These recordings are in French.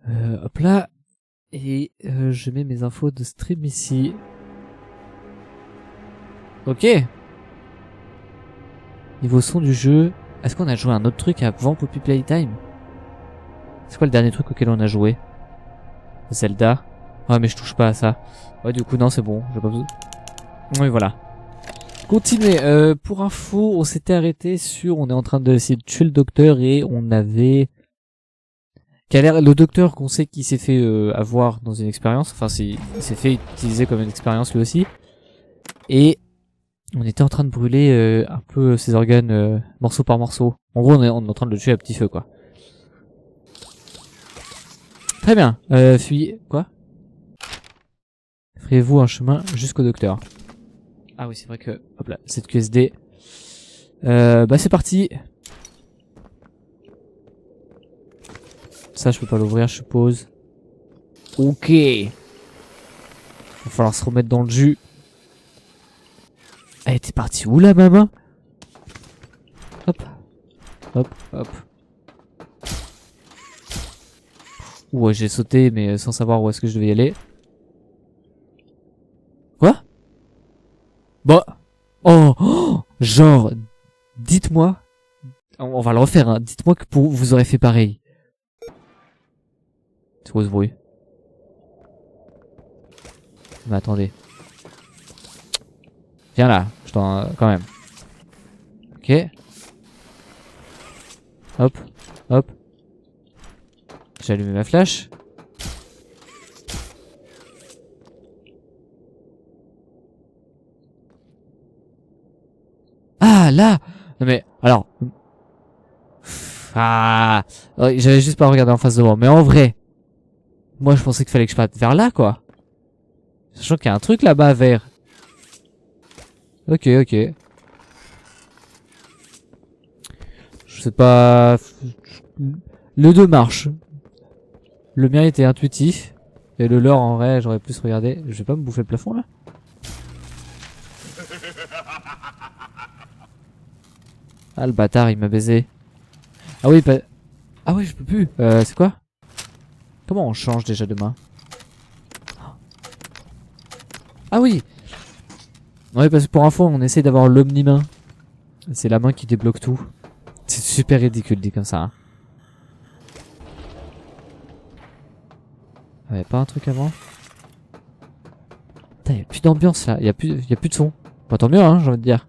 Hop là. Et je mets mes infos de stream ici. Ok. Niveau son du jeu. Est-ce qu'on a joué un autre truc avant Poppy Playtime? C'est quoi le dernier truc auquel on a joué? Zelda. Ouais mais je touche pas à ça. Ouais du coup non c'est bon. J'ai pas besoin. Oui voilà. Continuez. Pour info, on s'était arrêté sur... On est en train d'essayer de tuer le docteur et on avait... Le docteur qu'on sait qu'il s'est fait avoir dans une expérience. Enfin il s'est fait utiliser comme une expérience lui aussi. Et... On était en train de brûler un peu ses organes morceau par morceau. En gros, on est en train de le tuer à petit feu, quoi. Très bien. Fuyez. Quoi? Ferez-vous un chemin jusqu'au docteur? Ah oui, c'est vrai que... Hop là, cette QSD. Bah c'est parti. Ça, je peux pas l'ouvrir, je suppose. Ok. Va falloir se remettre dans le jus. Elle était partie où, la maman? Hop. Hop, hop. Ouais, j'ai sauté, mais sans savoir où est-ce que je devais y aller. Quoi? Bah. Oh, oh. Genre, dites-moi. On va le refaire, hein. Dites-moi que vous aurez fait pareil. C'est quoi ce bruit? Mais attendez. Viens là, je t'en... quand même. Ok. Hop, hop. J'ai allumé ma flash. Ah, là! Non mais, alors... Ah... J'avais juste pas regardé en face de moi. Mais en vrai... Moi, je pensais qu'il fallait que je parte vers là, quoi. Sachant qu'il y a un truc là-bas, vert. Ok, ok. Je sais pas... Le 2 marche. Le mien était intuitif. Et le leur, en vrai, j'aurais plus regardé. Je vais pas me bouffer le plafond, là? Ah, le bâtard, il m'a baisé. Ah oui, bah... Ah oui, je peux plus. C'est quoi? Comment on change déjà de main? Ah oui! Ouais, parce que pour info, on essaie d'avoir l'omni-main. C'est la main qui débloque tout. C'est super ridicule dit comme ça. Hein. Ah, y'a pas un truc avant? Putain, y'a plus d'ambiance là. Y'a plus de son. Bah, tant mieux, hein, j'ai envie de dire.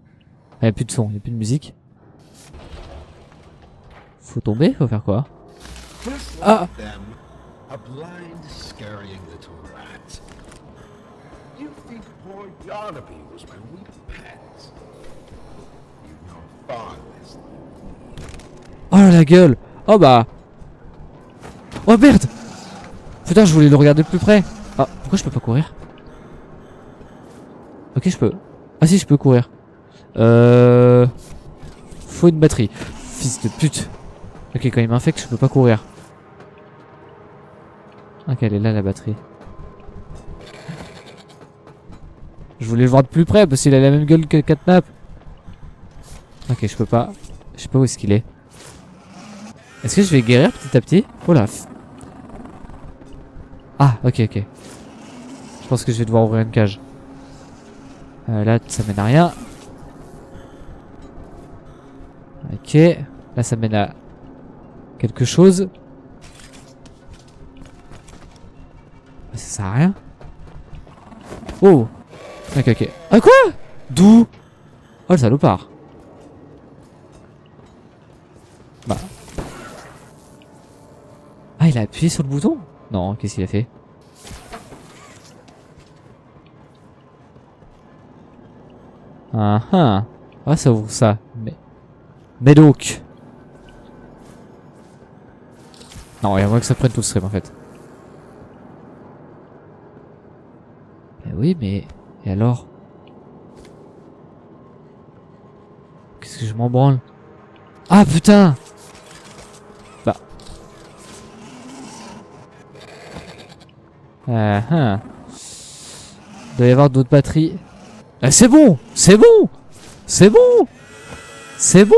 Ah, y'a plus de son, y'a plus de musique. Faut tomber? Faut faire quoi? Ah! Oh la gueule! Oh bah! Oh merde! Putain, je voulais le regarder de plus près! Ah, pourquoi je peux pas courir? Ok, je peux. Ah si, je peux courir. Faut une batterie. Fils de pute. Ok, quand il m'infecte, je peux pas courir. Ok, elle est là la batterie. Je voulais le voir de plus près parce qu'il a la même gueule que Catnap. Ok, je peux pas. Je sais pas où est-ce qu'il est. Est-ce que je vais guérir petit à petit? Oh là. Ah, ok, ok. Je pense que je vais devoir ouvrir une cage. Là, ça mène à rien. Ok. Là, ça mène à quelque chose. Ça sert à rien. Oh. Ok, ok. Ah, quoi? D'où? Oh, le salopard. Bah. Ah, il a appuyé sur le bouton? Non, qu'est-ce qu'il a fait? Ah ah. Ah, ça ouvre ça. Mais donc. Non, il y a moins que ça prenne tout le stream en fait. Mais oui, mais... Et alors? Qu'est-ce que je m'en branle? Ah putain! Bah. Ah ah. Il doit y avoir d'autres batteries. Ah, c'est bon! C'est bon! C'est bon! C'est bon!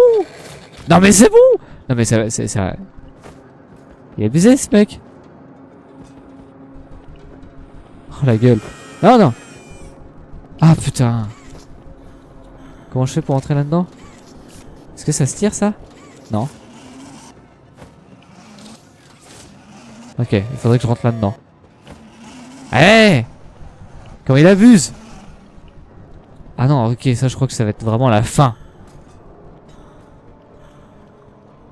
Non mais c'est bon! Non mais ça... Il est abusé ce mec! Oh la gueule. Non, non. Ah putain. Comment je fais pour entrer là-dedans? Est-ce que ça se tire ça? Non. Ok, il faudrait que je rentre là-dedans. Eh! Comment il abuse! Ah non, ok, ça je crois que ça va être vraiment la fin.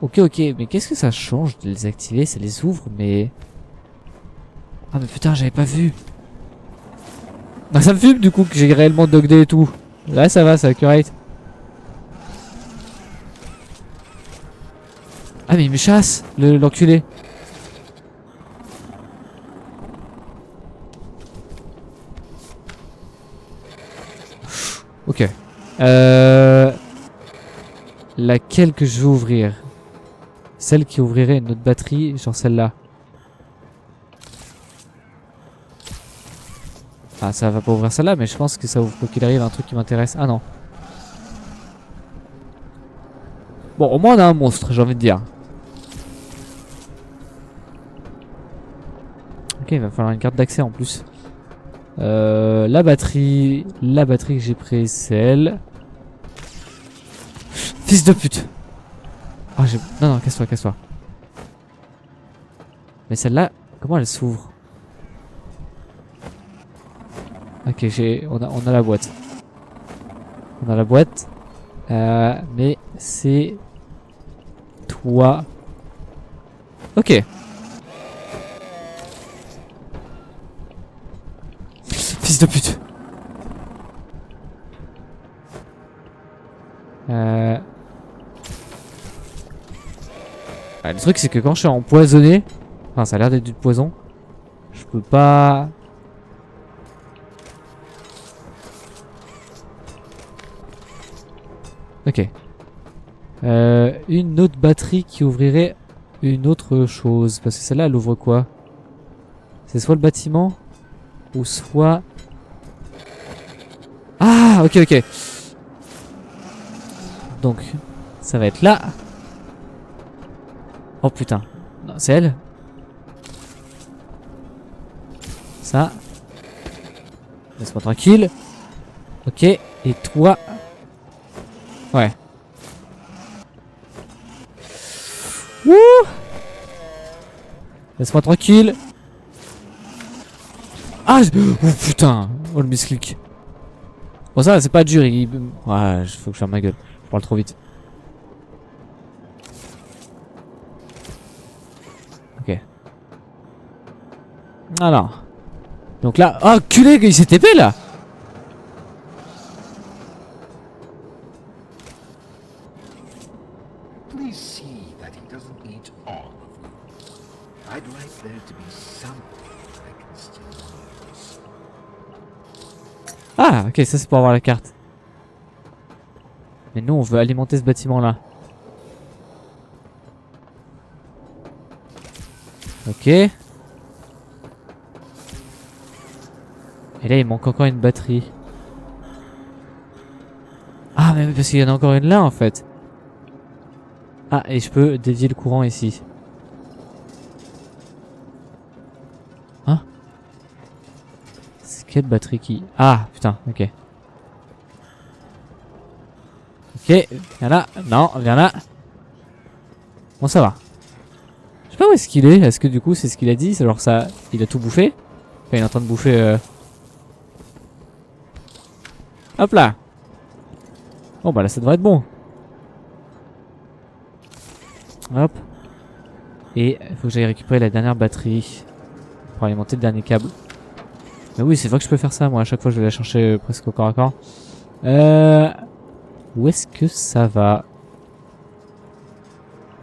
Ok, ok, mais qu'est-ce que ça change de les activer? Ça les ouvre, mais... Ah mais putain, j'avais pas vu. Bah ça me fume du coup que j'ai réellement dogdé et tout. Là ça va, c'est accurate. Ah mais il me chasse, l'enculé. Ok. Laquelle que je vais ouvrir? Celle qui ouvrirait une autre batterie, genre celle-là. Ah ça va pas ouvrir celle-là, mais je pense que ça ouvre quoi qu'il arrive un truc qui m'intéresse. Ah non. Bon, au moins on a un monstre, j'ai envie de dire. Ok, il va falloir une carte d'accès en plus. La batterie que j'ai prise, c'est elle. Fils de pute. Oh, non, non, casse-toi, casse-toi. Mais celle-là, comment elle s'ouvre? Ok, on a la boîte. On a la boîte. Mais c'est... Toi. Ok. Fils de pute. Le truc c'est que quand je suis empoisonné, enfin ça a l'air d'être du poison, je peux pas... Ok. Une autre batterie qui ouvrirait une autre chose. Parce que celle-là elle ouvre quoi? C'est soit le bâtiment ou soit... Ah ok ok. Donc ça va être là. Oh putain. Non, c'est elle. Ça. Laisse-moi tranquille. Ok. Et toi. Ouais. Wouh. Laisse-moi tranquille. Ah oh putain. Oh le misclick. Bon ça c'est pas dur. Ouais, faut que je ferme ma gueule. Je parle trop vite. Ok. Alors. Donc là... Oh culé, il s'est TP là. Ah ok, ça c'est pour avoir la carte. Mais nous on veut alimenter ce bâtiment là. Ok. Et là il manque encore une batterie. Ah mais parce qu'il y en a encore une là en fait. Ah et je peux dévier le courant ici. Hein? C'est quelle batterie qui... Ah putain, ok. Ok, viens là. Non, viens là. Bon ça va. Je sais pas où est-ce qu'il est. Est-ce que du coup c'est ce qu'il a dit? C'est genre ça... Il a tout bouffé? Enfin, il est en train de bouffer... Hop là. Bon bah là ça devrait être bon. Hop. Et il faut que j'aille récupérer la dernière batterie pour alimenter le dernier câble. Mais oui c'est vrai que je peux faire ça moi. À chaque fois je vais la chercher presque au corps à corps. Où est-ce que ça va?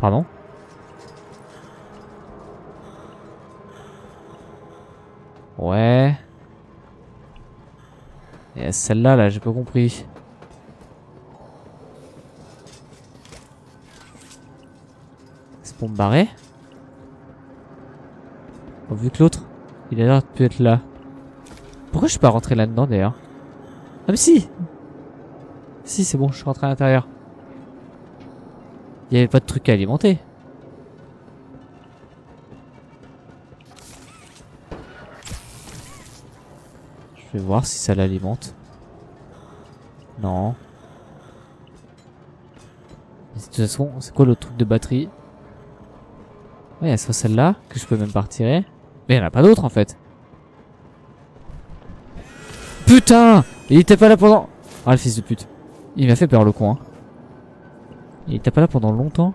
Pardon? Ouais. Et celle-là là j'ai pas compris. C'est pour me barrer? Bon, vu que l'autre, il a l'air de plus être là. Pourquoi je suis pas rentré là-dedans d'ailleurs? Ah mais si! Si c'est bon, je suis rentré à l'intérieur. Il y avait pas de truc à alimenter. Je vais voir si ça l'alimente. Non. De toute façon, c'est quoi l'autre truc de batterie? Ouais, il y a soit celle-là, que je peux même pas retirer. Mais il n'y en a pas d'autres en fait. Putain! Il était pas là pendant... Ah le fils de pute. Il m'a fait peur le con hein. Il était pas là pendant longtemps.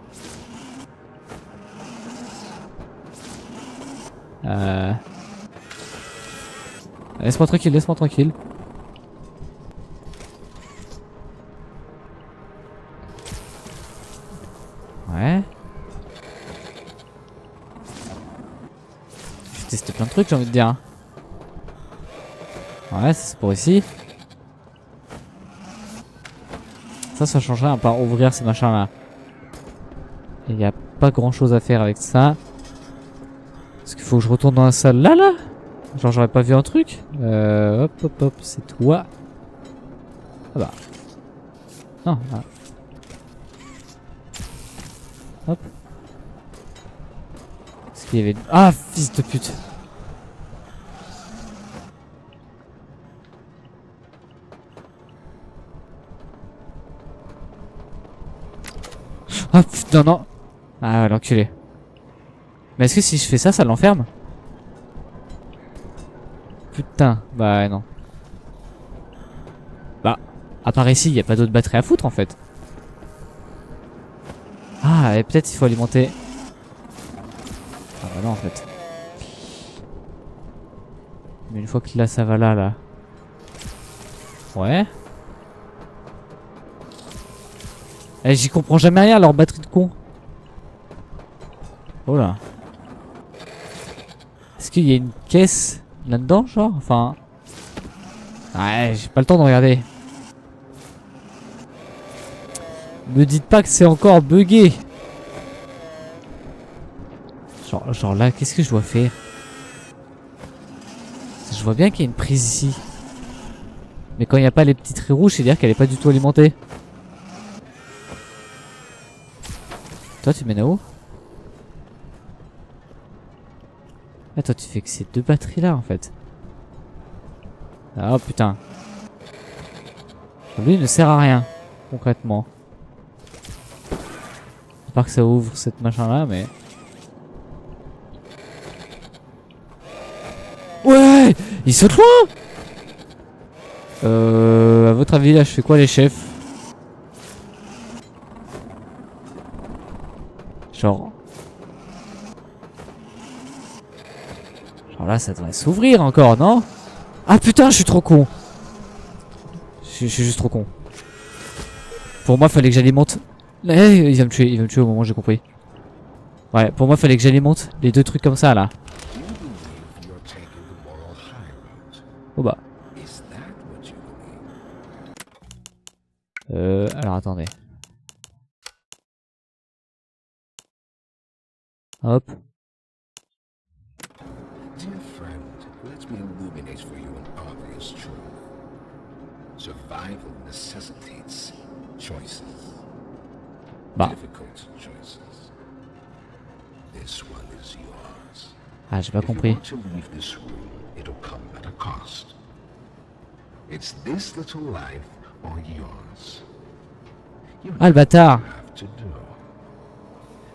Laisse-moi tranquille, laisse-moi tranquille. Ouais. Je vais tester plein de trucs, j'ai envie de dire. Ouais, ça c'est pour ici. Ça changerait à part ouvrir ces machins là. Il n'y a pas grand chose à faire avec ça. Est-ce qu'il faut que je retourne dans la salle là? Genre j'aurais pas vu un truc. Hop hop hop, c'est toi. Ah bah. Non, ah. Hop. Est-ce qu'il y avait... Ah, fils de pute. Ah putain non. Ah l'enculé. Mais est-ce que si je fais ça, ça l'enferme? Putain, bah non. Bah, à part ici, il n'y a pas d'autres batteries à foutre en fait. Ah, et peut-être il faut alimenter. Ah bah non en fait. Mais une fois que là ça va là. Ouais. Eh, j'y comprends jamais rien, leur batterie de con. Oh là. Est-ce qu'il y a une caisse là-dedans, genre? Enfin... Ouais, j'ai pas le temps de regarder. Me dites pas que c'est encore buggé. Genre là, qu'est-ce que je dois faire? Je vois bien qu'il y a une prise ici. Mais quand il n'y a pas les petits traits rouges, c'est dire qu'elle est pas du tout alimentée. Toi, tu mènes à où? Ah, toi, tu fais que ces deux batteries là en fait. Ah oh, putain. Lui, il ne sert à rien, concrètement. À part que ça ouvre cette machin là, mais... Ouais! Il saute loin! À votre avis, là, je fais quoi les chefs? Genre là, ça devrait s'ouvrir encore, non? Ah putain, je suis trop con. Je suis juste trop con. Pour moi, fallait que j'alimente... il va me tuer au moment où j'ai compris. Ouais, pour moi, fallait que j'alimente les deux trucs comme ça, là. Oh bah. Alors attendez. Hop. Dear friend, let me illuminate for you an obvious truth. Survival necessitates choices. Bah. Difficult choices. This one is yours. Ah, j'ai pas compris. If you want to leave this room, it'll come at a cost. It's this little life or yours. You Ah, le bâtard. have to do.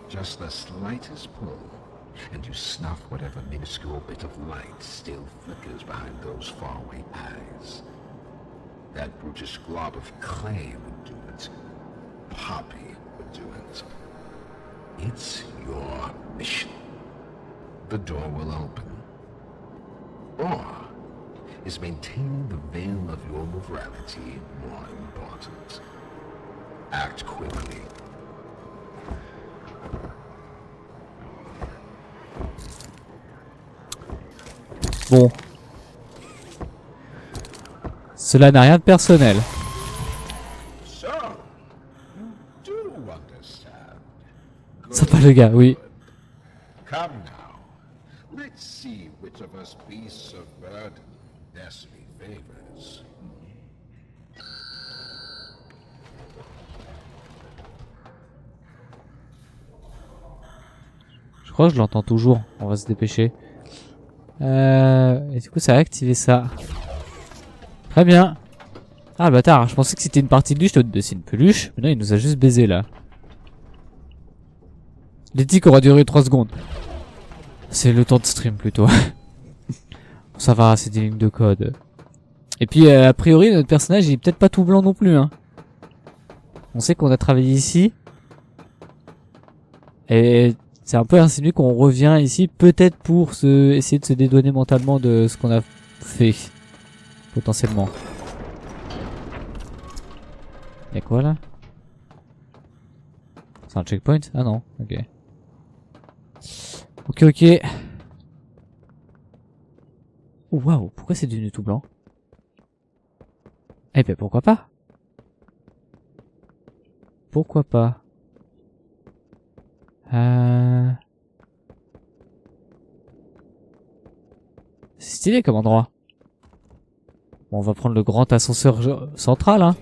Just the slightest pull, and you snuff whatever minuscule bit of light still flickers behind those faraway eyes. That brutish glob of clay would do it. Poppy would do it. It's your mission. The door will open. Or is maintaining the veil of your morality more important? Act quickly. Bon. Cela n'a rien de personnel. So, you do understand. Sympa le gars, oui. Come now. Let's see which of us beasts of burden destiny favors. Je crois que je l'entends toujours. On va se dépêcher. Et du coup, ça a activé ça. Très bien. Ah, le bâtard, je pensais que c'était une partie de lui, je te dessine une peluche. Mais non, il nous a juste baisé là. L'éthique aura duré 3 secondes. C'est le temps de stream plutôt. Ça va, c'est des lignes de code. Et puis, a priori, notre personnage, il est peut-être pas tout blanc non plus. Hein. On sait qu'on a travaillé ici. Et c'est un peu insinué qu'on revient ici, peut-être pour essayer de se dédouaner mentalement de ce qu'on a fait. Potentiellement. Y'a quoi là? C'est un checkpoint? Ah non, ok. Ok. Oh waouh, pourquoi c'est devenu tout blanc? Eh ben pourquoi pas? Pourquoi pas? C'est stylé comme endroit. Bon, on va prendre le grand ascenseur central, hein.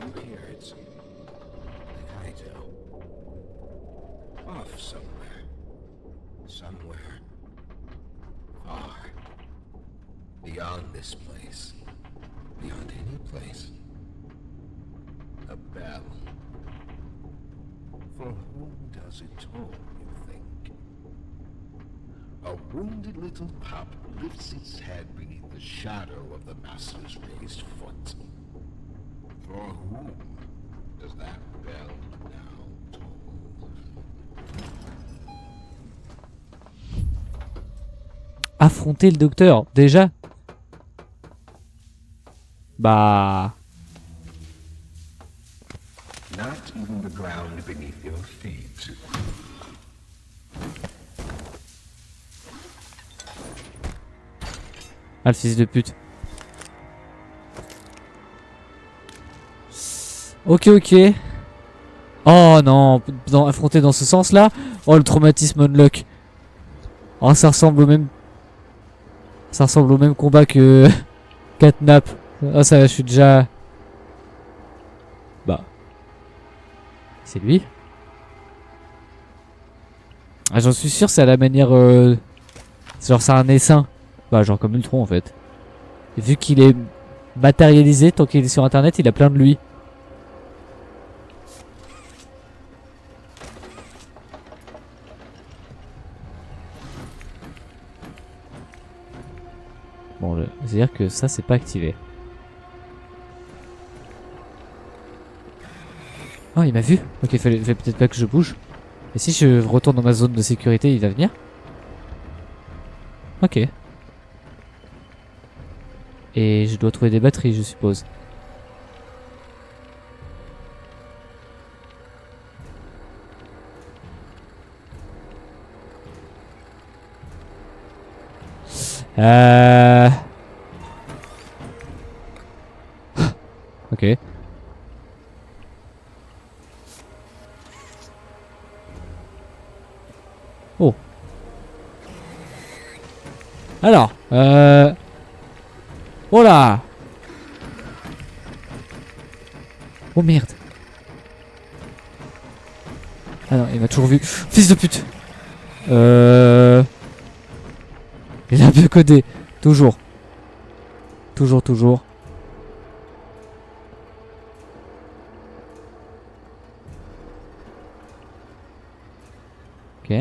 Beyond this place. Beyond any place. A bell. For whom does it toll, you think? A wounded little pup lifts its head beneath the shadow of the master's raised foot. For whom does that bell now toll? Affronter le docteur, déjà? Bah... Not even the ground beneath your feet. Ah, le fils de pute. Ok. Oh non, affronter dans ce sens-là. Oh, le traumatisme unlock. Oh, ça ressemble au même... Ça ressemble au même combat que... Catnap. Ah, ça, je suis déjà... Bah... C'est lui. Ah, j'en suis sûr, c'est à la manière... Genre, c'est un essaim. Bah, genre comme Ultron, en fait. Et vu qu'il est matérialisé, tant qu'il est sur Internet, il a plein de lui. Bon, c'est-à-dire que ça, c'est pas activé. Oh, il m'a vu. Ok, fallait peut-être pas que je bouge. Et si je retourne dans ma zone de sécurité, il va venir? Ok. Et je dois trouver des batteries, je suppose. Ok. Oh. Alors, oh là. Oh merde. Ah non, il m'a toujours vu. Fils de pute. Il a bien codé. Toujours. Toujours. Ok.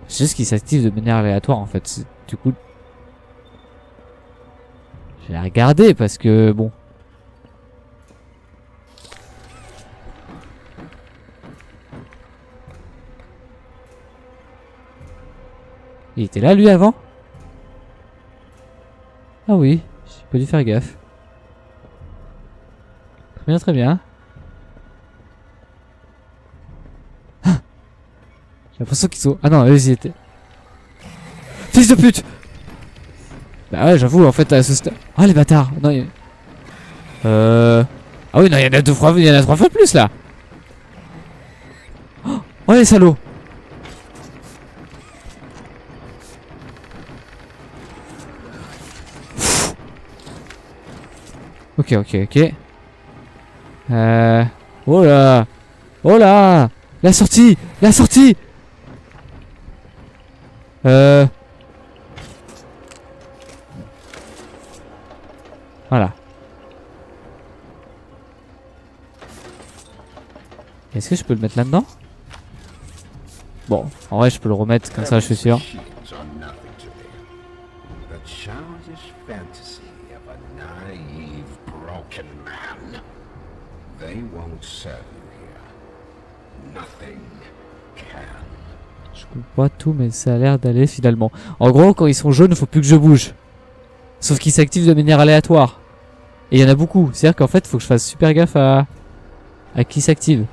C'est juste qu'il s'active de manière aléatoire en fait. Du coup... Je vais la regarder parce que bon... Il était là lui avant? Ah oui, j'ai pas dû faire gaffe. Très bien. Ah, j'ai l'impression qu'ils sont... Ah non, eux ils étaient... Fils de pute! Bah ouais, j'avoue, en fait, à ce stade... Ah les bâtards! Non, Ah oui, non, il y en a 3 fois plus là! Oh les salauds! Ok. Oh là! La sortie! Est-ce que je peux le mettre là-dedans? Bon, en vrai, je peux le remettre comme ça, je suis sûr. Machines are nothing to me. The childish fantasy of a naive, broken man. They won't serve you here. Nothing can. Je comprends pas tout, mais ça a l'air d'aller finalement. En gros, quand ils sont jaunes, il faut plus que je bouge. Sauf qu'ils s'activent de manière aléatoire. Et il y en a beaucoup. C'est-à-dire qu'en fait, il faut que je fasse super gaffe à qui s'active.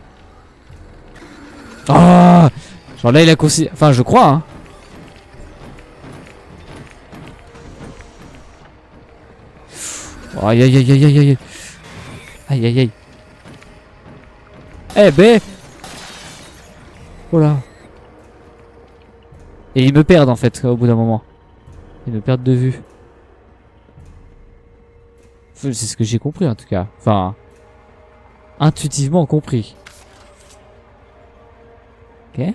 Ah, genre là, il a considéré... Enfin, je crois, hein. Oh, aïe, aïe, aïe, aïe, aïe, aïe. Aïe, aïe, aïe. Eh ben. Oh là. Et ils me perdent en fait au bout d'un moment. Ils me perdent de vue. C'est ce que j'ai compris en tout cas. Enfin, intuitivement compris. Ok.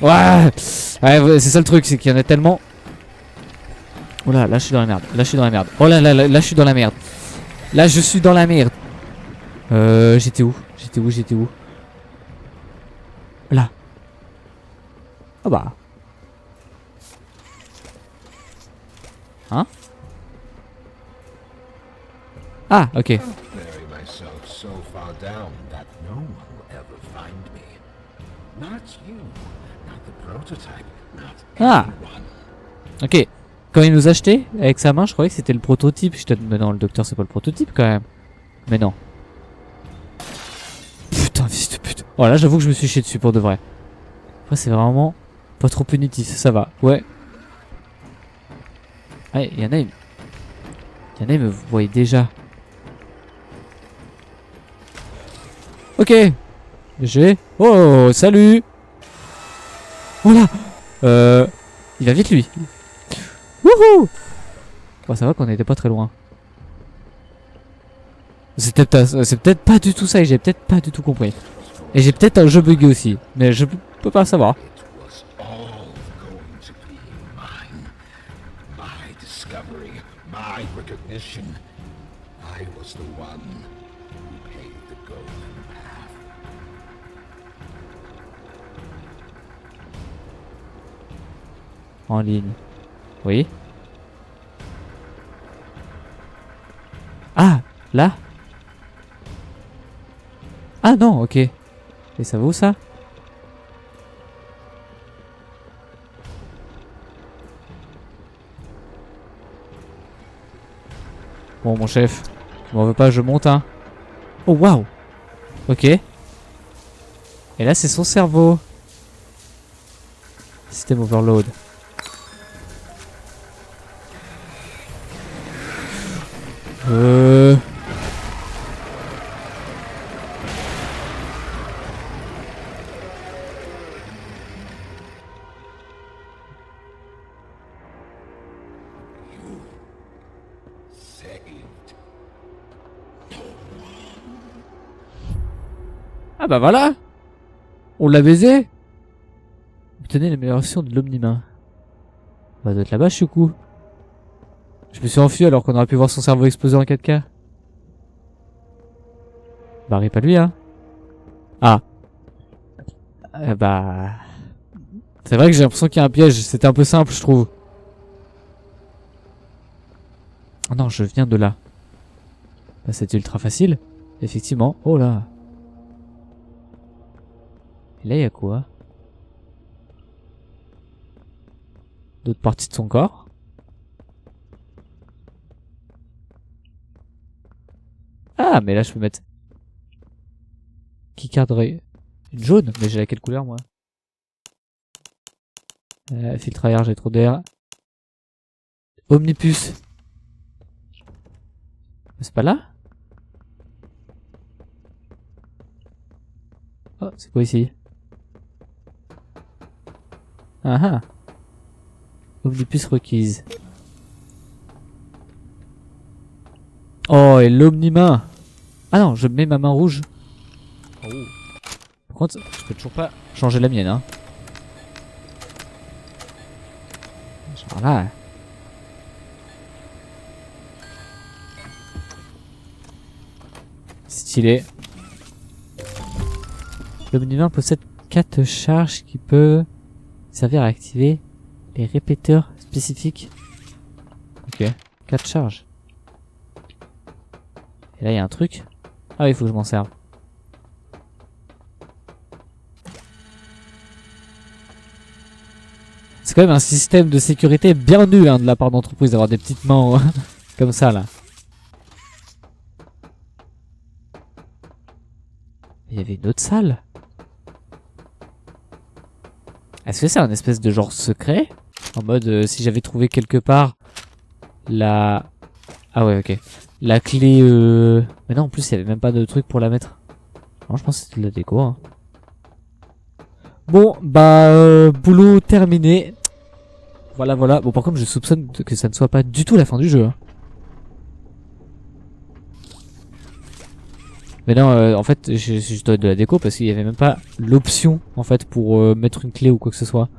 Ouais, ouais, c'est ça le truc, c'est qu'il y en a tellement. Oh là, là je suis dans la merde. Là je suis dans la merde. Oh là là, là je suis dans la merde. Là je suis dans la merde. J'étais où? J'étais où? Là. Ah bah. Hein? Ah, ok. Bury myself so far down that no one will ever find me. Not you, not the prototype, not Ah. anyone. Ok. Quand il nous achetait avec sa main, je croyais que c'était le prototype. Mais non, le docteur c'est pas le prototype quand même. Mais non. Putain, fils de pute. Oh là, j'avoue que je me suis chié dessus pour de vrai. Après, c'est vraiment pas trop punitif, ça va. Ouais. Ah, il y en a, ils me voyaient déjà. Ok. J'ai. Oh, salut. Oh là. Il va vite lui. Wouhou. Bon, ça va qu'on était pas très loin. C'est peut-être pas du tout ça et j'ai peut-être pas du tout compris. Et j'ai peut-être un jeu bugué aussi, mais je peux pas savoir. It was all going to be mine. My discovery, my recognition. I was the one who paved the golden path. En ligne. Oui. Ah, là. Ah non, ok. Et ça va où ça? Bon, mon chef, tu m'en veux pas, je monte, hein. Oh, waouh. Ok. Et là, c'est son cerveau. Système overload. Saved. Ah bah voilà. On l'a baisé. Obtenez l'amélioration de l'omnimain. Bah, doit être là-bas, je suis coup. Je me suis enfui alors qu'on aurait pu voir son cerveau exploser en 4K. Bah, pas lui, hein. Ah. Bah. C'est vrai que j'ai l'impression qu'il y a un piège. C'était un peu simple, je trouve. Oh non, je viens de là. Bah, c'était ultra facile. Effectivement. Oh là. Et là, il y a quoi? D'autres parties de son corps. Ah, mais là, je peux mettre... Qui cadrerait? Une jaune? Mais j'ai laquelle couleur, moi? Filtre à air, j'ai trop d'air. Omnipus. C'est pas là? Oh, c'est quoi ici? Ah ah. Omnipus requise. Oh, et l'omnimain. Ah non, je mets ma main rouge. Oh. Par contre, je peux toujours pas changer la mienne, hein. Genre là. Stylé. L'omnivore possède 4 charges qui peuvent servir à activer les répéteurs spécifiques. Ok, 4 charges. Et là il y a un truc. Ah oui, il faut que je m'en serve. C'est quand même un système de sécurité bien nul hein, de la part d'entreprise d'avoir des petites mains comme ça là. Il y avait une autre salle. Est-ce que c'est un espèce de genre secret? En mode si j'avais trouvé quelque part la... Ah ouais ok. La clé Mais non en plus il y avait même pas de truc pour la mettre. Non je pense que c'était de la déco hein. Bon bah boulot terminé. Voilà voilà. Bon par contre je soupçonne que ça ne soit pas du tout la fin du jeu hein. Mais non en fait je dois de la déco parce qu'il y avait même pas l'option en fait pour mettre une clé ou quoi que ce soit.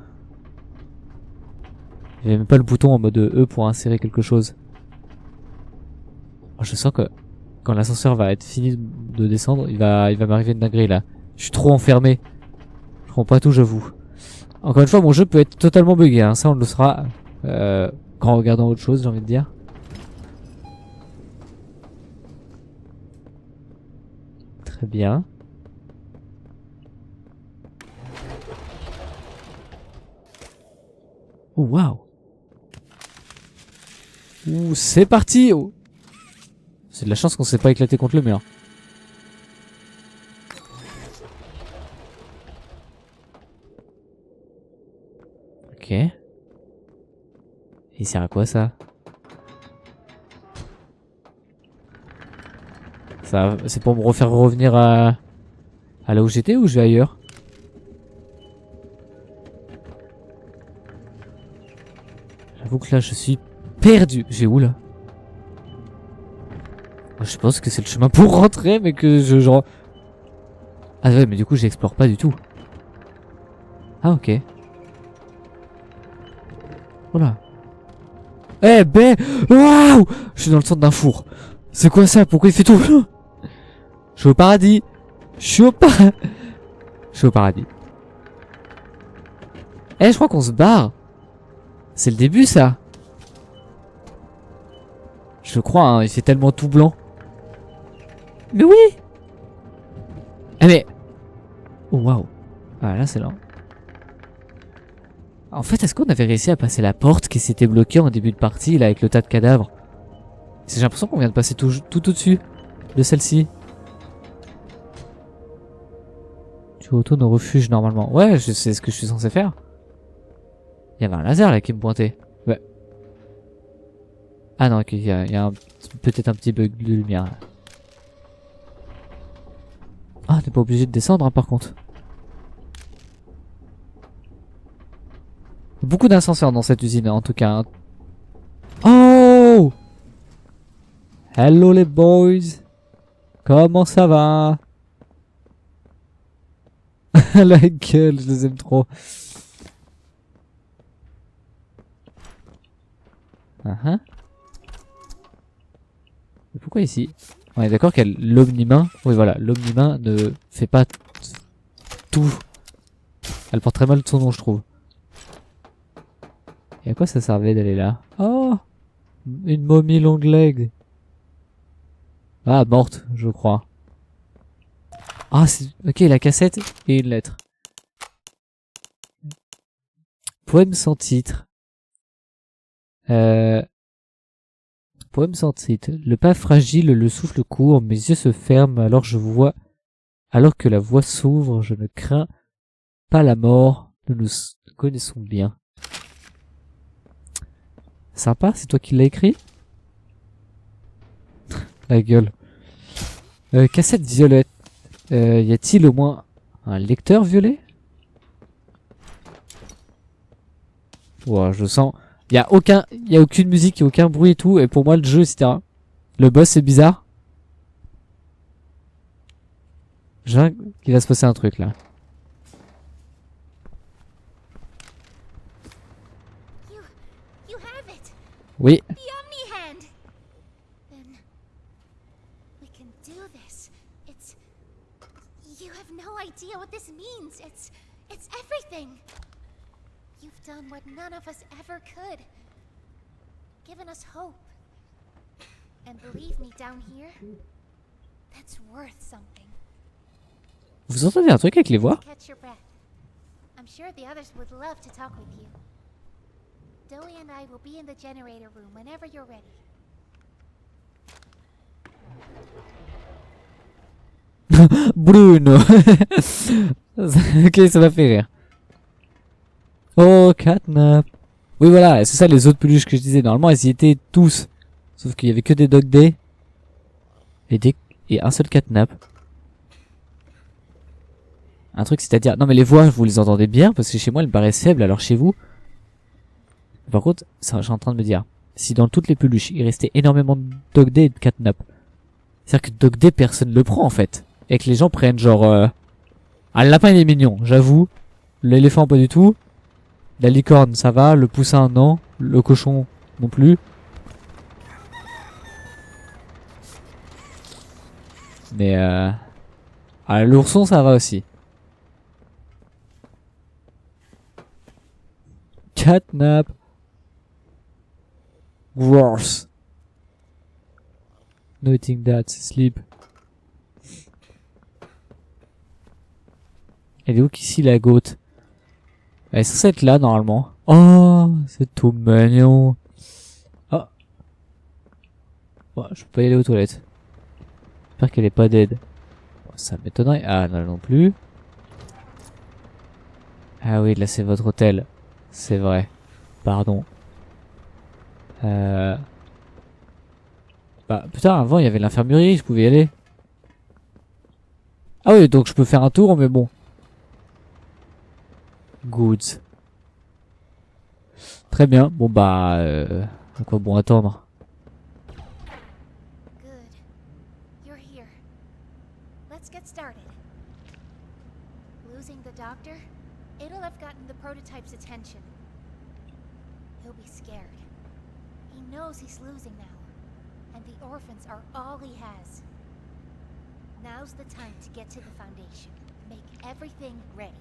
Il y avait même pas le bouton en mode E pour insérer quelque chose. Oh, je sens que quand l'ascenseur va être fini de descendre, il va m'arriver une dinguerie là. Je suis trop enfermé. Je comprends pas tout, j'avoue. Encore une fois, mon jeu peut être totalement buggé, hein. Ça on le saura qu'en regardant autre chose, j'ai envie de dire. Très bien. Oh waouh. Ouh, c'est parti. Oh. C'est de la chance qu'on s'est pas éclaté contre le mur. Ok. Il sert à quoi ça? Ça, c'est pour me refaire revenir à là où j'étais ou je vais ailleurs? J'avoue que là je suis perdu. J'ai où là? Je pense que c'est le chemin pour rentrer mais que je genre... Ah ouais mais du coup j'explore pas du tout. Ah ok. Voilà. Eh ben... Waouh! Je suis dans le centre d'un four. C'est quoi ça? Pourquoi il fait tout? Je suis au paradis. Je suis au paradis. Eh je crois qu'on se barre. C'est le début ça. Je crois hein, il fait tellement tout blanc. Mais oui. Eh mais... Oh waouh. Ah là c'est là. En fait est-ce qu'on avait réussi à passer la porte qui s'était bloquée en début de partie là avec le tas de cadavres? J'ai l'impression qu'on vient de passer tout au-dessus de celle-ci. Tu retournes au refuge normalement. Ouais, je sais ce que je suis censé faire. Il y avait un laser là qui me pointait. Ouais. Ah non, ok, il y a peut-être un petit bug de lumière. Là. Ah, t'es pas obligé de descendre hein, par contre. Beaucoup d'ascenseurs dans cette usine en tout cas. Hein. Oh! Hello les boys. Comment ça va? La gueule, je les aime trop. Uh-huh. Pourquoi ici? On est d'accord qu'elle l'omnimain. Oui voilà, l'omnimain ne fait pas tout. Elle porte très mal son nom je trouve. Et à quoi ça servait d'aller là? Oh! Une momie long leg. Ah morte je crois. Ah c'est... Ok la cassette et une lettre. Poème sans titre. Poème sans titre. Le pas fragile, le souffle court, mes yeux se ferment alors je vois, alors que la voix s'ouvre, je ne crains pas la mort, nous nous connaissons bien. Sympa, c'est toi qui l'as écrit? La gueule. Cassette violette. Y a-t-il au moins un lecteur violet? Ouah, je sens... y a aucune musique, y a aucun bruit et tout, et pour moi le jeu etc. Le boss c'est bizarre. J'ai qu'il va se passer un truc là. Oui. It's... You have no idea what this means. It's everything. You've done what none of us ever could. Given us hope. And believe me, down here, that's worth something. Vous entendez un truc avec les voix? Catch your breath. I'm sure the others would love to talk with you. Dowie and I will be in the generator room whenever you're ready. Bruno. Ok, ça m'a fait rire. Oh, catnap. Oui, voilà, c'est ça les autres peluches que je disais. Normalement, elles y étaient tous. Sauf qu'il y avait que des Dog Day. Et un seul catnap. Un truc, c'est-à-dire... Non, mais les voix, vous les entendez bien, parce que chez moi, elles me paraissent faibles, alors chez vous... Par contre, ça, je suis en train de me dire... Si dans toutes les peluches, il restait énormément de Dog Day et de catnap... C'est-à-dire que Dog Day, personne le prend, en fait. Et que les gens prennent genre... Ah, le lapin, il est mignon, j'avoue. L'éléphant, pas du tout. La licorne, ça va. Le poussin, non. Le cochon, non plus. Mais ah, l'ourson, ça va aussi. Catnap. Gross. No eating that. Sleep. Elle est où qu'ici la goat? Elle est censée être là normalement. Oh, c'est tout mignon. Oh. Ouais, je peux pas y aller aux toilettes. J'espère qu'elle est pas dead. Bon, ça m'étonnerait. Ah, non, non plus. Ah oui, là c'est votre hôtel. C'est vrai. Pardon. Bah, putain, avant il y avait l'infirmerie, je pouvais y aller. Ah oui, donc je peux faire un tour, mais bon. Goods. Très bien. Bon bah, à quoi bon attendre? Good. You're here. Let's get started. Losing the doctor, it'll have gotten the prototype's attention. He'll be scared. He knows he's losing now, and the orphans are all he has. Now's the time to get to the Foundation. Make everything ready.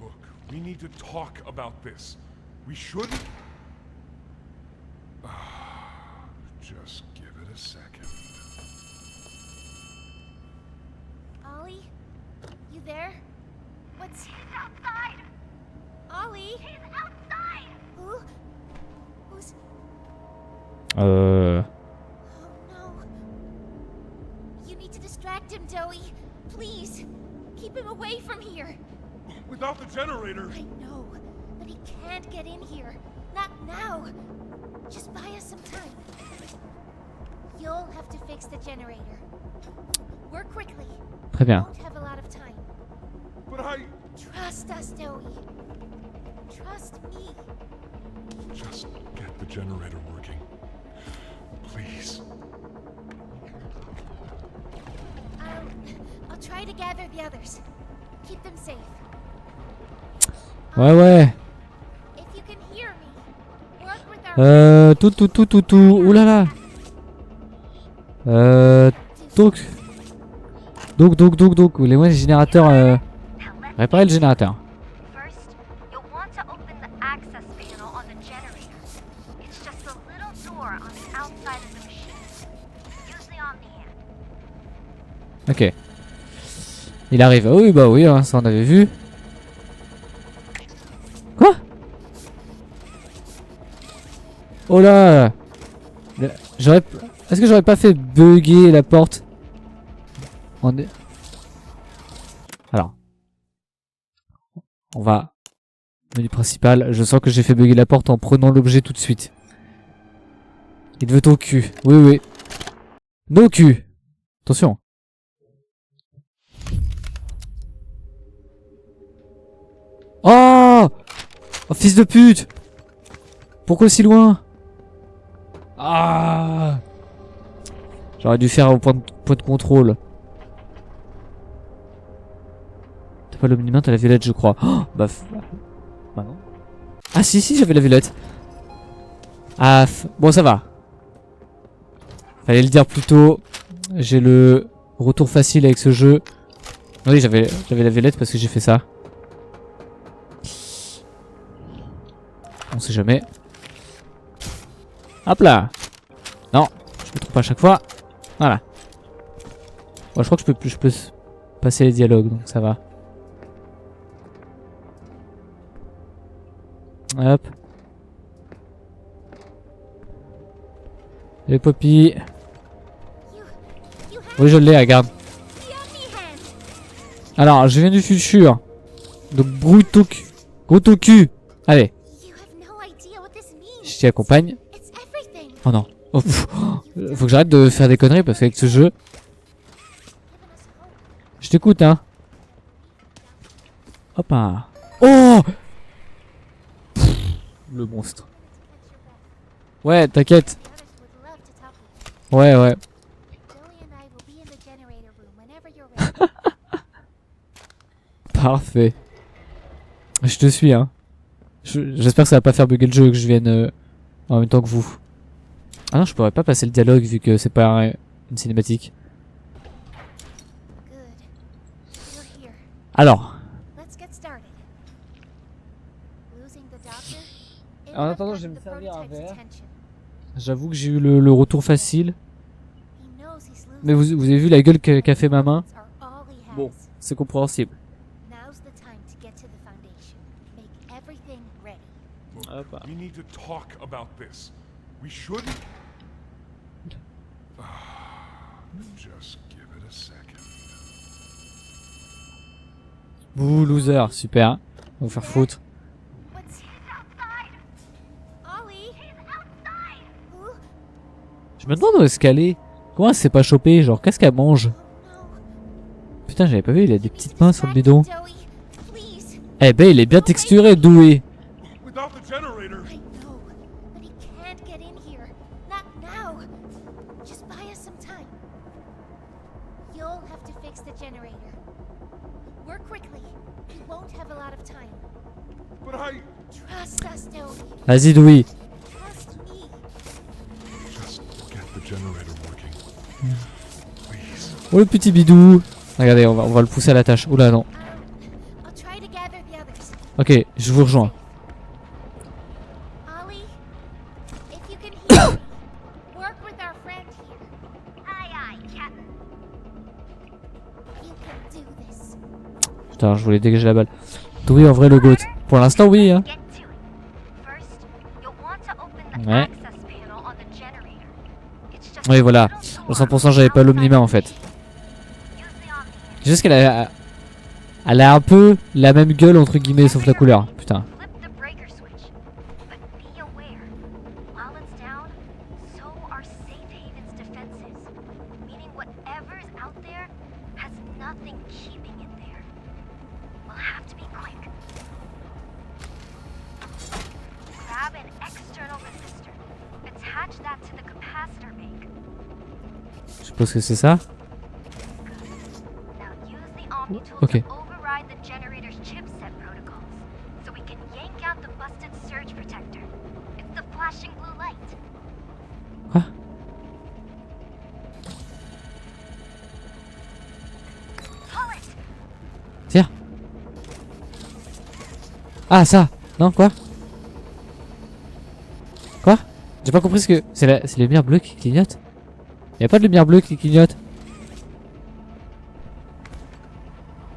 Look, we need to talk about this. We shouldn't... Just give it a second. Ollie? You there? What's... He's outside! Ollie? He's outside! Who? Who's... Oh no. You need to distract him, Dowie. Please. Keep him away from here. Without the generator... I know, but he can't get in here. Not now. Just buy us some time. You'll have to fix the generator. Work quickly. Très bien. Won't have a lot of time. But I... Trust us, Dowie. Trust me. Just get the generator working. Please. I'll try to gather the others. Keep them safe. Ouais, ouais. If you can hear me, work with our... Tout. Oulala. Donc. Les générateurs, réparer le générateur. First, you'll want to open the access panel on the generator. It's just a little door on the outside of the machine. Use the Omni hand. Ok. Il arrive. Ah oui, bah oui, hein, ça on avait vu. Quoi? Oh là! J'aurais... Est-ce que j'aurais pas fait bugger la porte? Alors. On va... Menu principal. Je sens que j'ai fait bugger la porte en prenant l'objet tout de suite. Il veut ton cul. Oui. No cul. Attention. Oh! Oh, fils de pute! Pourquoi aussi loin? Ah! J'aurais dû faire au point de contrôle. T'as pas l'omnimain, t'as la violette, je crois. Oh, bah non. Ah si, j'avais la violette. Ah, bon, ça va. Fallait le dire plus tôt. J'ai le Retour facile avec ce jeu. Oui, j'avais la violette parce que j'ai fait ça. On sait jamais. Hop là. Non, je me trompe pas à chaque fois. Voilà. Bon, je crois que je peux passer les dialogues, donc ça va. Hop. Les Poppy. Oui, je l'ai, regarde. Alors, je viens du futur. Donc, gros ton cul. Allez, je t'y accompagne. Oh non. Oh, pff. Faut que j'arrête de faire des conneries parce qu'avec ce jeu... Je t'écoute, hein. Hop là. Oh pff, le monstre. Ouais, t'inquiète. Ouais, ouais. Parfait. Je te suis, hein. J'espère que ça va pas faire bugger le jeu que je vienne en même temps que vous. Ah non, je pourrais pas passer le dialogue vu que c'est pas une cinématique. Alors. En attendant, je vais me servir un verre. J'avoue que j'ai eu le retour facile. Mais vous avez vu la gueule qu'a fait ma main? Bon, c'est compréhensible. We need to talk about this. We should. Just give it a second. Bouh, loser, super. On va vous faire foutre. Je me demande où est-ce qu'elle est. Comment elle s'est pas chopée? Genre, qu'est-ce qu'elle mange? Putain, j'avais pas vu, il a des petites mains sur le bidon. Eh ben, il est bien texturé, Doué. Without the generator. I know, but he can't get in here. Not now. Just buy us some time. You'll have to fix the generator. Work quickly. We won't have a lot of time. But I Trust us, Dodie. Vas-y, Doué. Trust me. just get the generator working. Please. Oh, le petit bidou. Regardez, on va le pousser à la tâche. Oula, non. I'll try to gather the others. Ok, je vous rejoins. Ollie, if you can hear me, work with our friend here. Aye, aye, Captain. You can do this. Putain, je voulais dégager la balle. Doué, en vrai, le GOAT. Pour l'instant, oui, hein. Get to it. First, you'll want to open the Ouais. access panel on the generator. It's just Oui, voilà. a Au little door 100%, j'avais pas l'omnimain, en fait. Use the omni. C'est juste elle a un peu la même gueule, entre guillemets, sauf la couleur. Putain. Flip the breaker switch. But be aware, while it's down, so are Safe Haven's defenses. Meaning whatever's out there has nothing keeping it there. We'll have to be quick. Grab an external resistor. Attach that to the capacitor bank. Je suppose que c'est ça. Now use the Omni tool Okay. to override the generator's chipset protocols, so we can yank out the busted surge protector. It's the flashing blue light. Quoi? Pull it! Tiens. Ah, ça. Non, quoi? Quoi? J'ai pas compris ce que... C'est les lumières bleues qui clignotent? Y'a pas de lumière bleue qui clignote?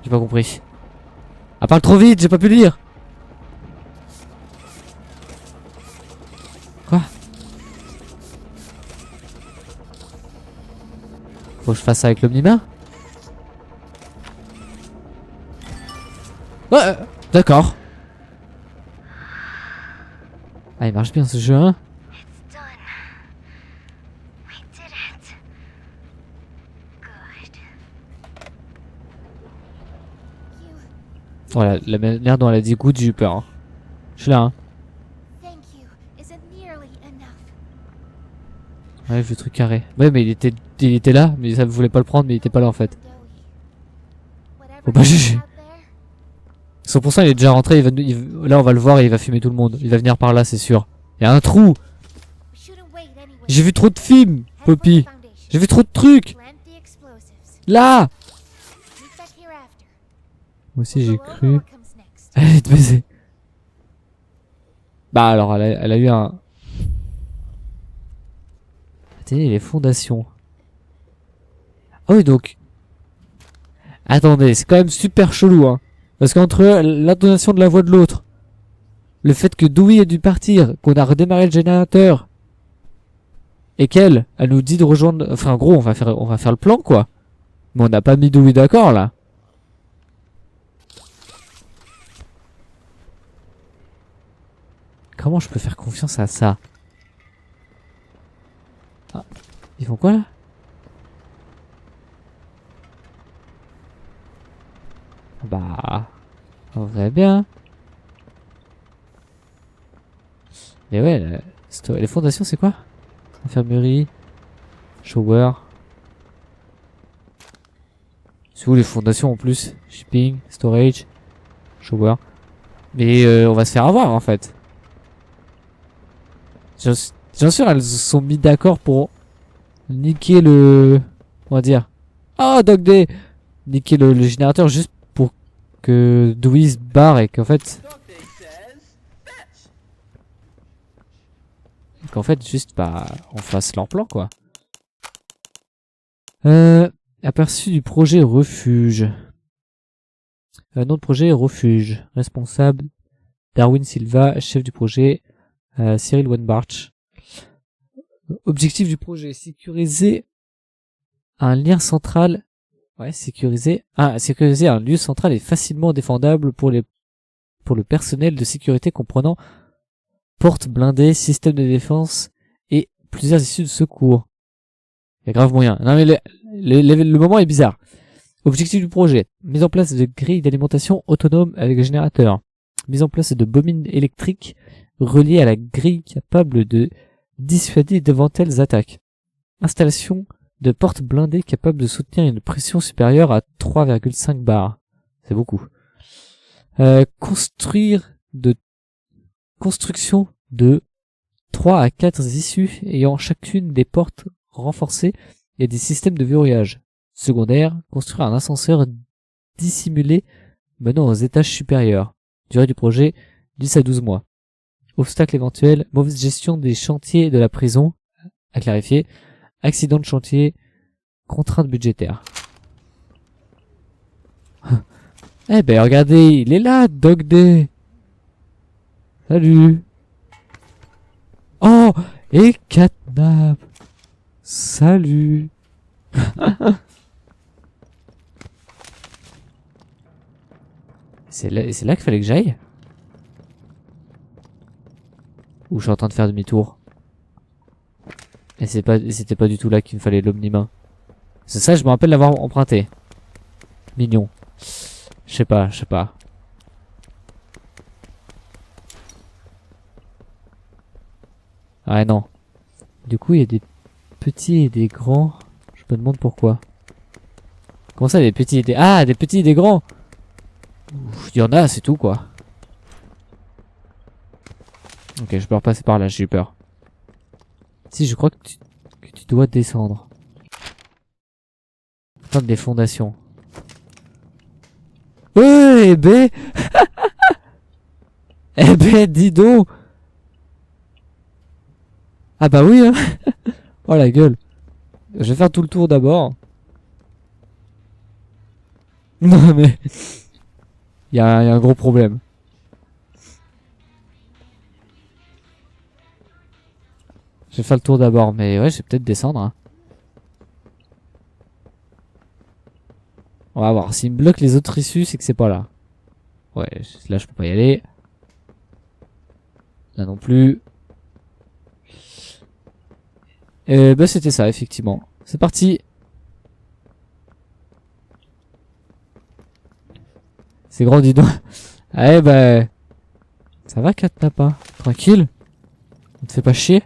J'ai pas compris. Ah, parle trop vite, j'ai pas pu lire. Quoi? Faut que je fasse ça avec l'omnimain? Ouais, d'accord. Ah, il marche bien ce jeu, hein? It's done. We did it. Good. You, Voilà, la manière dont elle a dit good, j'ai eu peur. Hein. Je suis là, hein. thank you, isn't nearly enough. Ouais, vu le truc carré. Ouais, mais il était là, mais ça voulait pas le prendre, mais il était pas là en fait. Dodie. Whatever Faut pas you juger. have out there, 100% il est déjà rentré, là on va le voir et il va fumer tout le monde. Il va venir par là, c'est sûr. Il y a un trou. we shouldn't wait anyway. J'ai vu trop de films, Head for the Poppy. foundation. J'ai vu trop de trucs. Plant the explosives. Là! Meet back here after. Moi aussi j'ai We'll go over cru. what comes next. Elle est baisée. Bah alors elle a eu un... Attendez, les fondations. Ah oui donc... Attendez, c'est quand même super chelou hein. Parce qu'entre l'intonation de la voix de l'autre, le fait que Dewey ait dû partir, qu'on a redémarré le générateur, et qu'elle nous dit de rejoindre... Enfin gros, on va faire le plan quoi. Mais on n'a pas mis Dewey d'accord là. Comment je peux faire confiance à ça? Ah, ils font quoi là? Bah... On verrait bien. Mais ouais, les fondations c'est quoi? Infirmerie, shower. C'est où les fondations en plus? Shipping, storage, shower. Mais on va se faire avoir en fait. Bien sûr, elles se sont mis d'accord pour niquer le... On va dire... Oh, Dog Day! Niquer le générateur juste pour que Dewey se barre et qu'en fait... juste, bah, on fasse l'emploi, quoi. Aperçu du projet refuge. Nom de projet refuge. Responsable Darwin Silva, chef du projet Cyril Wenbarch. Objectif du projet, sécuriser un lien central. Ouais, sécuriser un lieu central et facilement défendable pour le personnel de sécurité comprenant porte blindée, système de défense et plusieurs issues de secours. Il y a grave moyen. Non mais le moment est bizarre. Objectif du projet, mise en place de grilles d'alimentation autonomes avec générateur. Mise en place de bobines électriques reliées à la grille capable de dissuader d'éventuelles attaques. Installation de portes blindées capables de soutenir une pression supérieure à 3,5 bars. C'est beaucoup. Construction de 3 à 4 issues ayant chacune des portes renforcées et des systèmes de verrouillage. Secondaire, construire un ascenseur dissimulé menant aux étages supérieurs. Durée du projet, 10 à 12 mois. Obstacle éventuel, mauvaise gestion des chantiers de la prison, à clarifier. Accident de chantier, contrainte budgétaire. Eh ben regardez, il est là, Dog Day. Salut. Oh, et Catnap. Salut. C'est là qu'il fallait que j'aille? Ou je suis en train de faire demi-tour? Et c'était pas du tout là qu'il me fallait l'omnimain. C'est ça, je me rappelle l'avoir emprunté. Mignon. Je sais pas. Ah non. Du coup, il y a des petits et des grands. Je me demande pourquoi. Comment ça, des petits et des... Ah, des petits et des grands. Il y en a, c'est tout, quoi. Ok, je peux repasser par là, j'ai eu peur. Si, je crois que tu dois descendre. Attends, des fondations. Ouais, ben... Eh ben, dis donc. Ah bah oui, hein. Oh la gueule. Je vais faire tout le tour d'abord. Non mais... Il y a un gros problème. Je vais faire le tour d'abord, mais ouais, je vais peut-être descendre. Hein. On va voir. S'il me bloque les autres issues, c'est que c'est pas là. Ouais, là je peux pas y aller. Là non plus. Et bah c'était ça, effectivement. C'est parti. C'est grand, dis donc. Eh bah... Ça va, Catnapa? Tranquille? On te fait pas chier?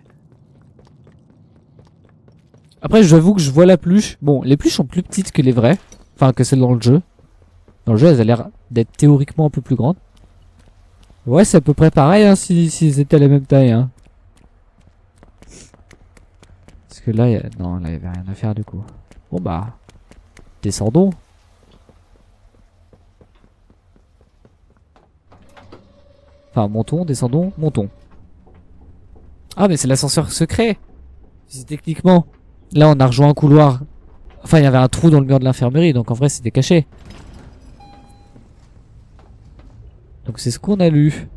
Après, j'avoue que je vois la pluche. Bon, les pluches sont plus petites que les vraies. Enfin, que celles dans le jeu. Dans le jeu, elles ont l'air d'être théoriquement un peu plus grandes. Ouais, c'est à peu près pareil, hein, s'ils étaient à la même taille, hein. Parce que là, non, là, il y avait rien à faire, du coup. Bon, bah... Descendons. Enfin, montons, descendons, montons. Ah, mais c'est l'ascenseur secret. C'est techniquement. Là, on a rejoint un couloir. Enfin, il y avait un trou dans le mur de l'infirmerie, donc en vrai, c'était caché. Donc c'est ce qu'on a lu.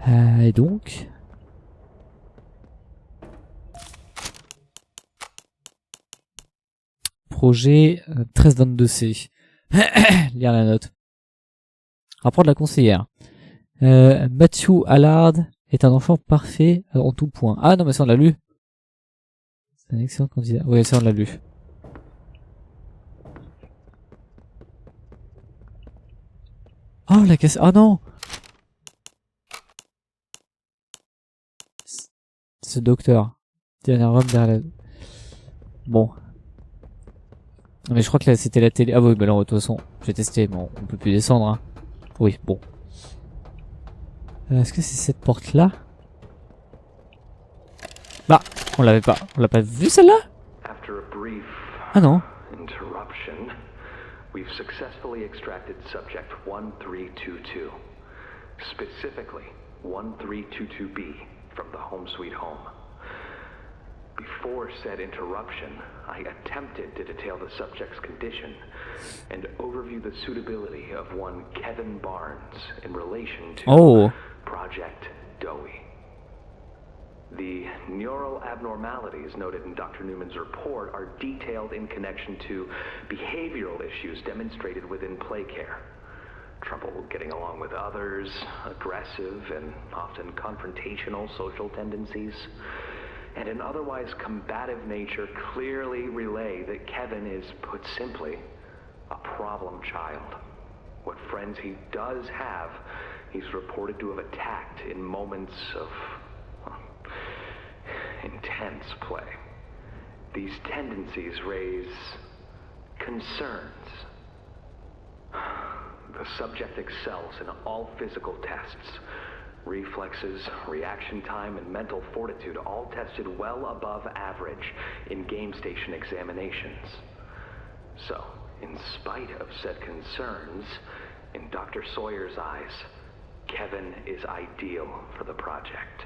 Et donc... Projet 1322C. Lire la note. Rapport de la conseillère. Matthew Allard est un enfant parfait en tout point. Ah non, mais ça on l'a lu. C'est un excellent candidat. Oui, ça on l'a lu. Oh la casse. Oh non. Ce docteur. Dernier homme derrière la... Bon. Mais je crois que là c'était la télé. Ah oui, bah alors de toute façon, j'ai testé, mais on peut plus descendre. Hein. Oui, bon. Est-ce que c'est cette porte là? Bah, on l'avait pas. On l'a pas vu celle-là? Ah non. Interruption. We've successfully extracted subject 1322. Specifically, 1322B from the home sweet home. Before said interruption, I attempted to detail the subject's condition and overview the suitability of one Kevin Barnes in relation to Project Dowie. The neural abnormalities noted in Dr. Newman's report are detailed in connection to behavioral issues demonstrated within play care. Trouble getting along with others, aggressive and often confrontational social tendencies, and an otherwise combative nature clearly relay that Kevin is, put simply, a problem child. What friends he does have, he's reported to have attacked in moments of intense play. These tendencies raise concerns. The subject excels in all physical tests. Reflexes, reaction time, and mental fortitude all tested well above average in game station examinations. So, in spite of said concerns, in Dr. Sawyer's eyes, Kevin is ideal for the project.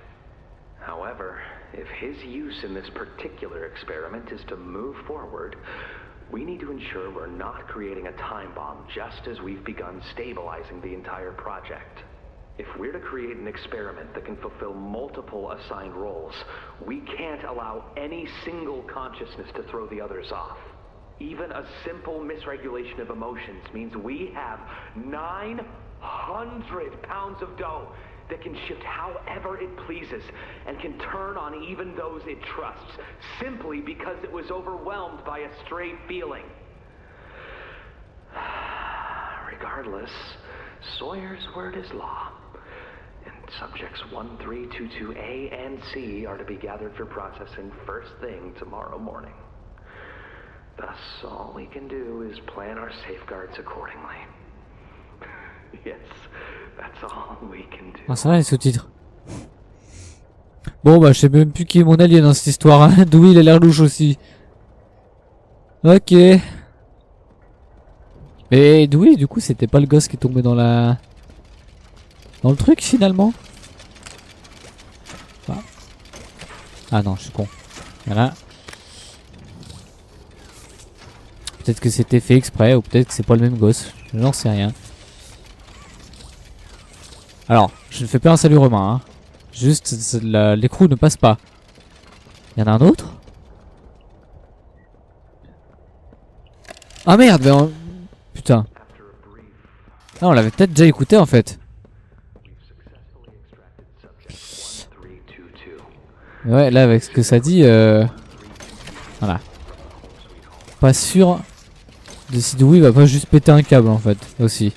However, if his use in this particular experiment is to move forward, we need to ensure we're not creating a time bomb just as we've begun stabilizing the entire project. If we're to create an experiment that can fulfill multiple assigned roles, we can't allow any single consciousness to throw the others off. Even a simple misregulation of emotions means we have 900 pounds of dough that can shift however it pleases and can turn on even those it trusts, simply because it was overwhelmed by a stray feeling. Regardless, Sawyer's word is law. Subjects 1322A and C are to be gathered for processing first thing tomorrow morning. Thus, all we can do is plan our safeguards accordingly. Yes, that's all we can do. Ah, ça va les sous-titres. Bon bah je sais même plus qui est mon allié dans cette histoire. Hein. Dewey il a l'air louche aussi. Ok. Mais Dewey du coup c'était pas le gosse qui est tombé dans la... Dans le truc finalement. Ah non, je suis con. Voilà. Peut-être que c'était fait exprès ou peut-être que c'est pas le même gosse. J'en sais rien. Alors, je ne fais pas un salut romain. Hein. Juste, l'écrou ne passe pas. Il y en a un autre? Ah merde, mais putain. Ah, on l'avait peut-être déjà écouté en fait. Ouais, là avec ce que ça dit, voilà. Pas sûr de si Dewey va pas juste péter un câble en fait, aussi.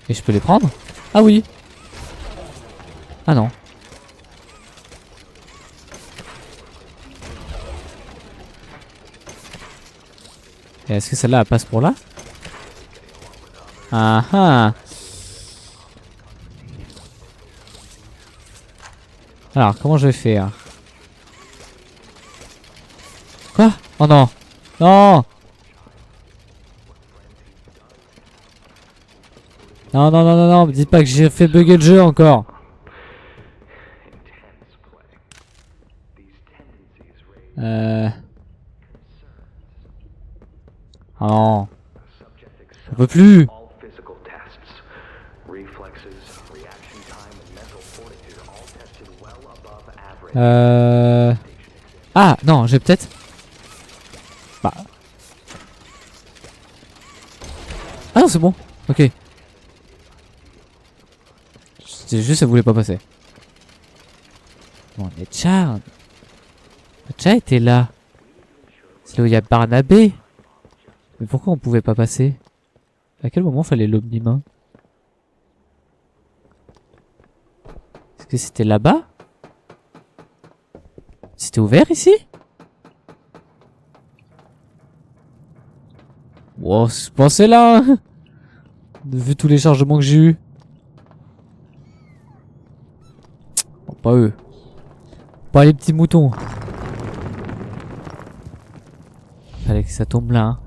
Et je peux les prendre? Ah oui. Ah non. Et est-ce que celle-là elle passe pour là? Ah ah. Alors, comment je vais faire? Quoi? Oh non! Non! Non, non, non, non, non, me dites pas que j'ai fait bugger le jeu encore. Oh non. On peut plus. Ah, non, j'ai peut-être... Bah... Ah non, c'est bon. Ok. C'est juste, ça voulait pas passer. Bon, mais Chad... Chad était là. C'est là où il y a Barnabé. Mais pourquoi on pouvait pas passer? À quel moment fallait l'omnimain? Est-ce que c'était là-bas? C'était ouvert ici? Wow, je pensais là hein. Vu tous les chargements que j'ai eu. Oh, pas eux. Pas les petits moutons. Fallait que ça tombe là. Hein.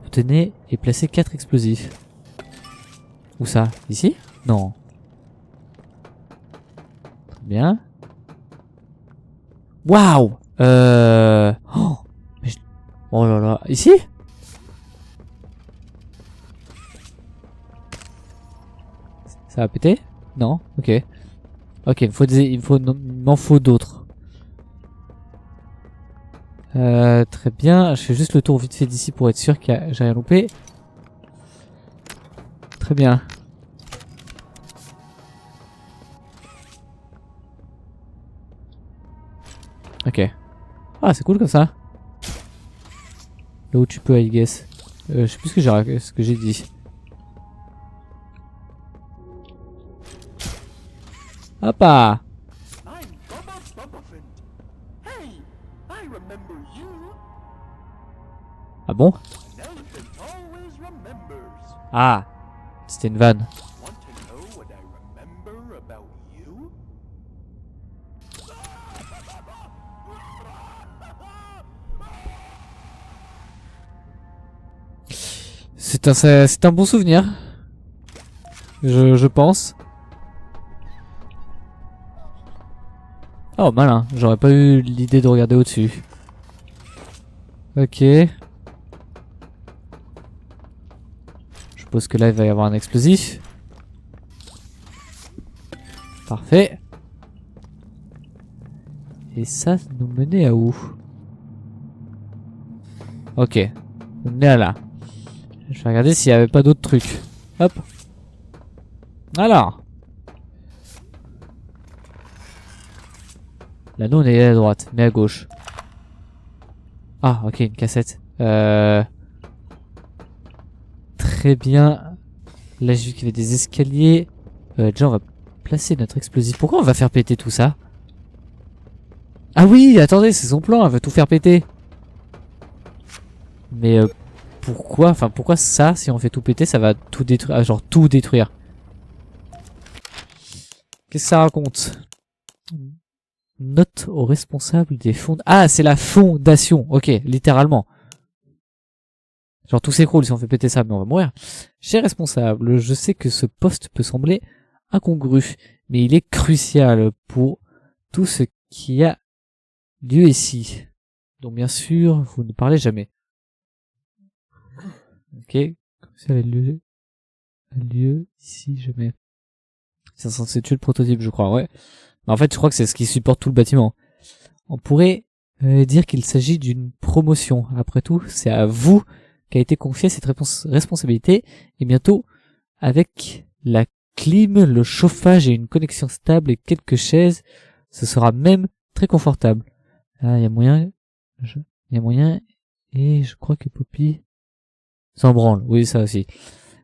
Obtenez et placez 4 explosifs. Où ça? Ici? Non. Très bien. Waouh! Oh, mais oh là là. Ici? Ça va péter? Non? Ok. Ok, il m'en faut d'autres. Très bien. Je fais juste le tour vite fait d'ici pour être sûr que j'ai rien loupé. Très bien. Ok. Ah, c'est cool comme ça. Là où tu peux, I guess. Je sais plus ce que j'ai dit. Hop ah. Ah bon? Ah, c'était une vanne. C'est un bon souvenir. Je pense. Oh malin, j'aurais pas eu l'idée de regarder au-dessus. Ok. Je suppose que là il va y avoir un explosif. Parfait. Et ça nous menait à où? Ok. Nous menait à là. Je vais regarder s'il n'y avait pas d'autres trucs. Hop. Alors. L'anneau on est à droite, mais à gauche. Ah, ok, une cassette. Très bien. Là, j'ai vu qu'il y avait des escaliers. Déjà, on va placer notre explosif. Pourquoi on va faire péter tout ça? Ah oui, attendez, c'est son plan, elle veut tout faire péter. Mais pourquoi? Enfin, pourquoi ça, si on fait tout péter, ça va tout détruire? Ah, genre tout détruire. Qu'est-ce que ça raconte? Note au responsable des fonds... Ah, c'est la fondation. Ok, littéralement. Genre tout s'écroule si on fait péter ça, mais on va mourir. Cher responsable, je sais que ce poste peut sembler incongru, mais il est crucial pour tout ce qui a lieu ici. Donc bien sûr, vous ne parlez jamais. Ok, crucial a lieu ici jamais. C'est censé tuer le prototype, je crois, ouais. En fait, je crois que c'est ce qui supporte tout le bâtiment. On pourrait dire qu'il s'agit d'une promotion. Après tout, c'est à vous qu'a été confiée cette responsabilité. Et bientôt, avec la clim, le chauffage et une connexion stable et quelques chaises, ce sera même très confortable. Ah, il y a moyen. Il y a moyen. Et je crois que Poppy s'en branle. Oui, ça aussi.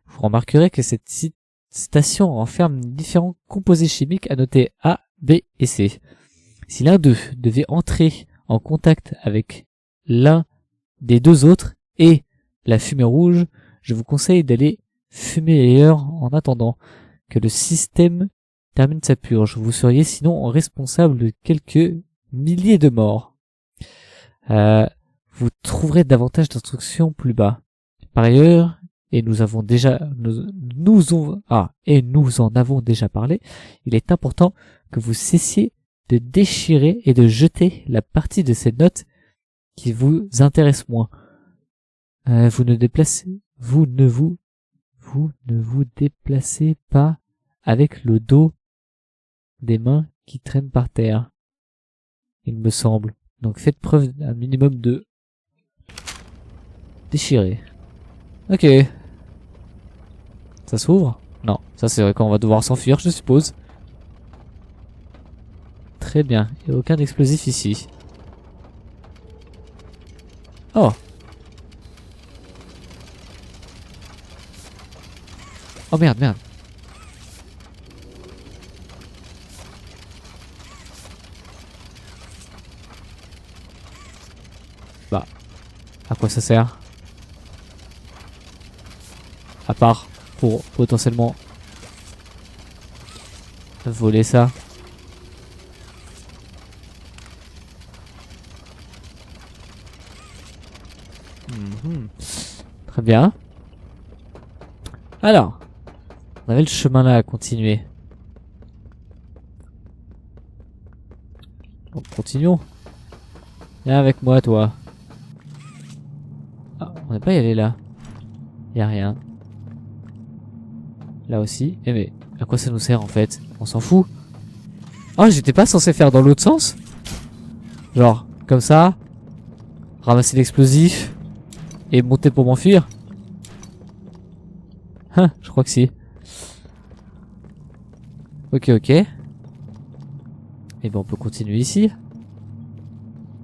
Vous remarquerez que cette station renferme différents composés chimiques à noter A, B et C. Si l'un d'eux devait entrer en contact avec l'un des deux autres et la fumée rouge, je vous conseille d'aller fumer ailleurs en attendant que le système termine sa purge. Vous seriez sinon responsable de quelques milliers de morts. Vous trouverez davantage d'instructions plus bas. Par ailleurs, et nous en avons déjà parlé, il est important que vous cessiez de déchirer et de jeter la partie de ces notes qui vous intéresse moins. Vous ne vous déplacez pas avec le dos des mains qui traînent par terre, il me semble. Donc faites preuve d'un minimum de déchirer. Ok. Ça s'ouvre? Non, ça c'est vrai qu'on va devoir s'enfuir, je suppose. Très bien, il n'y a aucun explosif ici. Oh. Oh merde, merde. Bah, à quoi ça sert? À part pour potentiellement voler ça. Très bien. Alors, on avait le chemin là à continuer. Donc continuons. Viens avec moi, toi. Ah, on n'est pas y aller là. Y a rien. Là aussi. Eh mais, à quoi ça nous sert en fait? On s'en fout. Oh, j'étais pas censé faire dans l'autre sens? Genre, comme ça. Ramasser l'explosif. Et monter pour m'enfuir? Hein, je crois que si. Ok, ok. Et ben on peut continuer ici.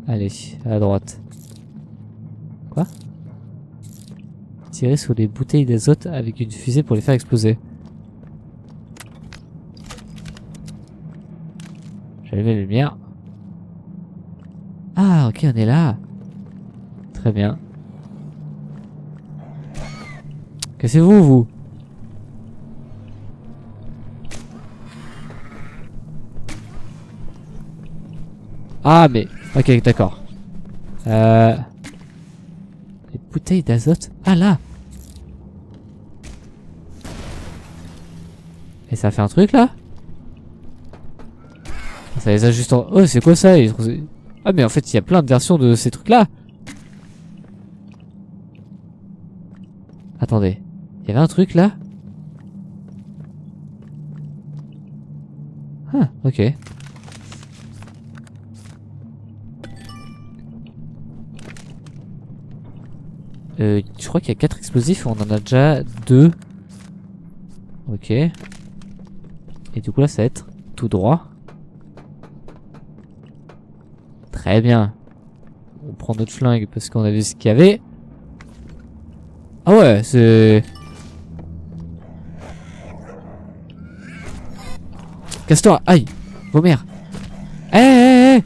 Allez, à droite. Quoi? Tirer sur les bouteilles d'azote avec une fusée pour les faire exploser. J'allume la lumière. Ah, ok, on est là. Très bien. Cassez-vous, vous. Ah, mais... Ok, d'accord. Les bouteilles d'azote. Ah, là. Et ça fait un truc, là? Ça les ajuste en... Oh, c'est quoi ça? Ah, mais en fait, il y a plein de versions de ces trucs-là. Attendez. Il y avait un truc, là? Ah, ok. Je crois qu'il y a 4 explosifs, on en a déjà 2. Ok. Et du coup là ça va être tout droit. Très bien. On prend notre flingue parce qu'on a vu ce qu'il y avait. Ah ouais, c'est... Casse-toi, aïe, vomir. Eh,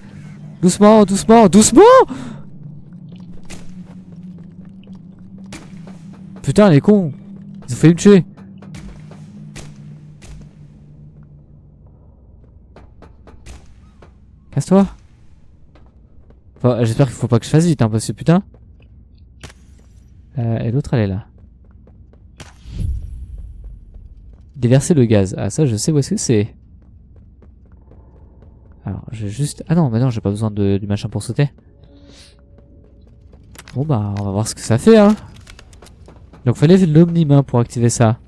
doucement, doucement, doucement. Putain, les cons, ils ont failli me tuer. Casse-toi. Enfin, j'espère qu'il faut pas que je fasse vite, hein, parce que putain. Et l'autre, elle est là. Déverser le gaz. Ah, ça, je sais où est-ce que c'est. Alors, j'ai juste... Ah non, mais non, j'ai pas besoin du machin pour sauter. Bon, bah, on va voir ce que ça fait, hein. Donc, fallait l'omni-main pour activer ça.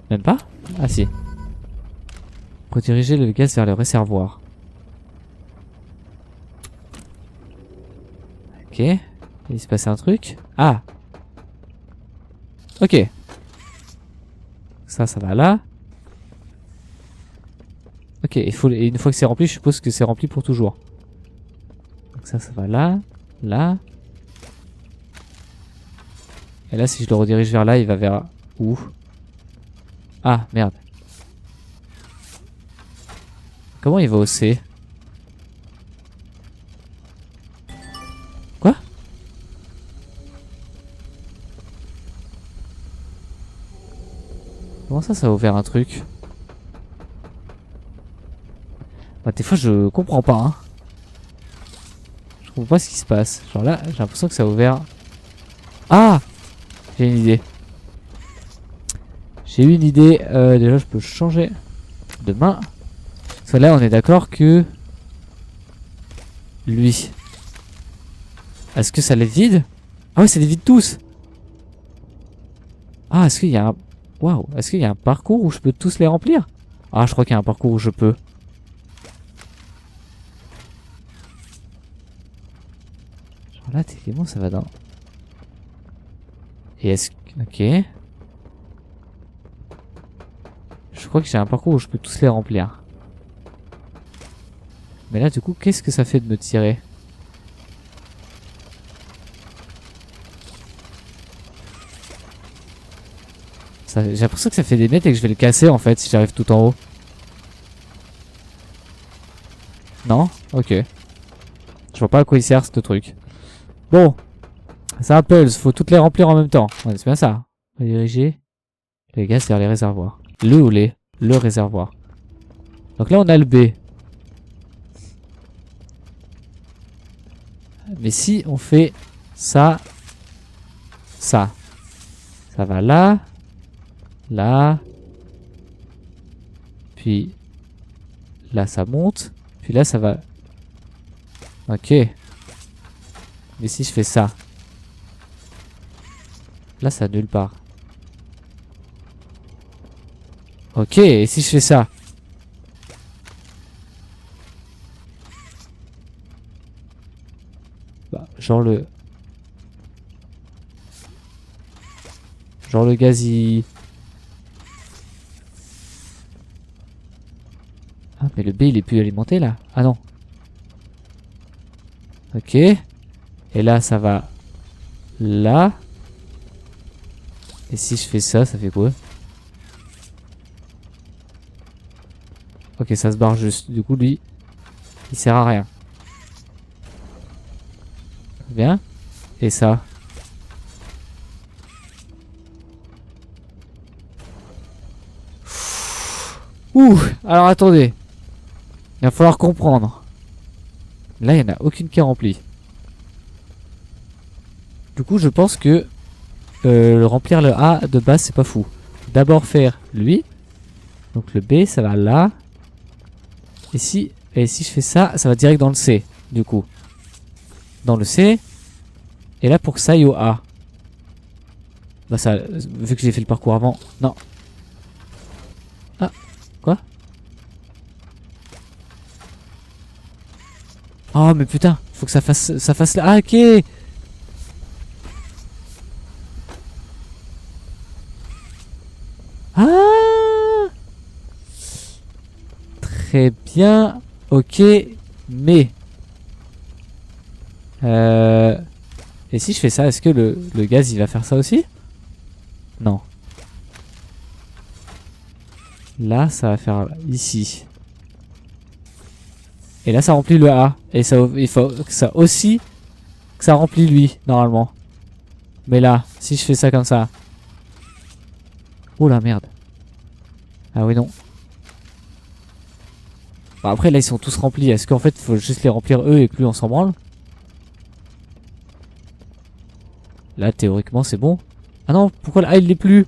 Même pas? Ah, si. Rediriger le gaz vers le réservoir. Ok. Il se passait un truc. Ah! Ok. Ça va là. Ok, et une fois que c'est rempli, je suppose que c'est rempli pour toujours. Donc ça va là. Là. Et là, si je le redirige vers là, il va vers où? Ah, merde. Comment il va au C? Quoi? Comment ça a ouvert un truc? Bah, des fois je comprends pas hein. Je comprends pas ce qui se passe. Genre là j'ai l'impression que ça a ouvert. Ah! J'ai une idée. J'ai eu une idée. Déjà je peux changer de main. Parce que là on est d'accord que... Lui. Est-ce que ça les vide? Ah ouais ça les vide tous. Ah est-ce qu'il y a un... Waouh. Est-ce qu'il y a un parcours où je peux tous les remplir? Ah je crois qu'il y a un parcours où je peux. Genre là techniquement ça va dans... Et est-ce que... Ok. Je crois que j'ai un parcours où je peux tous les remplir. Mais là du coup qu'est-ce que ça fait de me tirer? J'ai l'impression que ça fait des mètres et que je vais le casser en fait si j'arrive tout en haut. Non? Ok. Je vois pas à quoi il sert ce truc. Bon. C'est un puzzle, faut toutes les remplir en même temps. Ouais, c'est bien ça. On va diriger les gaz vers les réservoirs. Le ou les? Le réservoir. Donc là on a le B. Mais si on fait ça, ça va là, là, puis là ça monte, puis là ça va. Ok. Mais si je fais ça, là ça nulle part. Ok, et si je fais ça? Bah, genre le gaz il... Ah mais le B il est plus alimenté là. Ah non. Ok. Et là ça va là. Et si je fais ça, ça fait quoi? Ok ça se barre juste. Du coup lui il sert à rien. Bien. Et ça? Ouh. Alors attendez. Il va falloir comprendre. Là il n'y en a aucune qui est remplie. Du coup je pense que remplir le A de base c'est pas fou. D'abord faire lui. Donc le B ça va là. Et si je fais ça, ça va direct dans le C. Du coup. Dans le C. Et là pour que ça aille au A. Bah ça, vu que j'ai fait le parcours avant. Non. Ah. Quoi? Oh mais putain. Faut que ça fasse là. Ah ok. Ah. Très bien. Ok. Mais. Et si je fais ça, est-ce que le gaz il va faire ça aussi? Non. Là, ça va faire ici. Et là, ça remplit le A. Et ça, il faut que ça aussi, que ça remplit lui, normalement. Mais là, si je fais ça comme ça. Oh la merde. Ah oui, non. Bon, après, là, ils sont tous remplis. Est-ce qu'en fait, il faut juste les remplir eux et que lui, on s'en branle? Là, théoriquement, c'est bon. Ah non, pourquoi là, il l'est plus?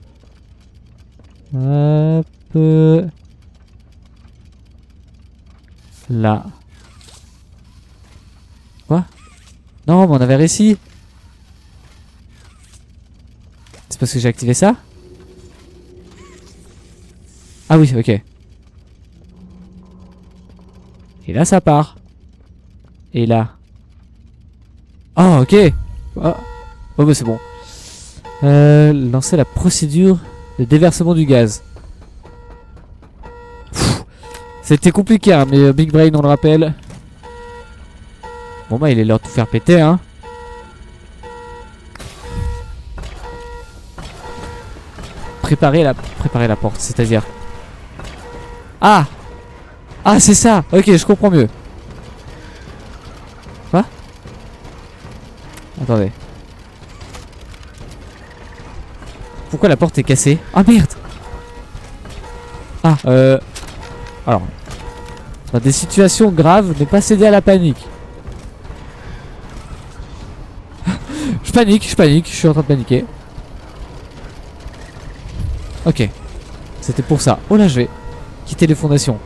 Hop. Là. Quoi? Non, mais on avait réussi. C'est parce que j'ai activé ça? Ah oui, ok. Et là, ça part. Et là. Oh, ok. Oh, oh bah c'est bon. Lancer la procédure de déversement du gaz. C'était compliqué, hein, mais Big Brain, on le rappelle. Bon bah, il est l'heure de tout faire péter, hein. Préparer la porte, c'est-à-dire. Ah! Ah, c'est ça! Ok, je comprends mieux. Quoi? Attendez. Pourquoi la porte est cassée? Ah merde! Ah, alors, dans des situations graves, ne pas céder à la panique. je panique, je suis en train de paniquer. Ok, c'était pour ça. Oh là, je vais quitter les fondations.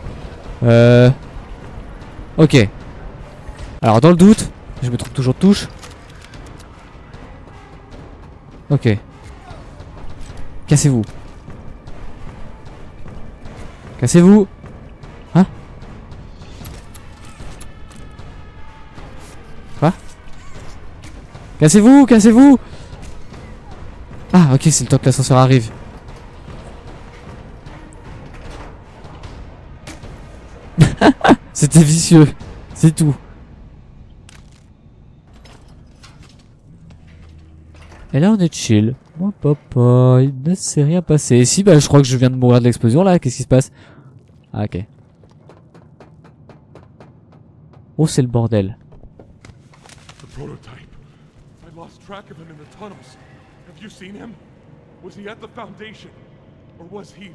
Ok. Alors, dans le doute, je me trompe toujours de touche. Ok. Cassez-vous. Cassez-vous. Hein? Quoi? Cassez-vous, cassez-vous. Ah, ok, c'est le temps que l'ascenseur arrive. C'était vicieux. C'est tout. Et là, on est chill. Moi, papa, il ne s'est rien passé. Et si, bah, je crois que je viens de mourir de l'explosion, là. Qu'est-ce qui se passe? Ah, ok. Oh, c'est le bordel. The prototype. I lost track of him in the tunnels. Have you seen him? Was he at the Foundation? Or was he...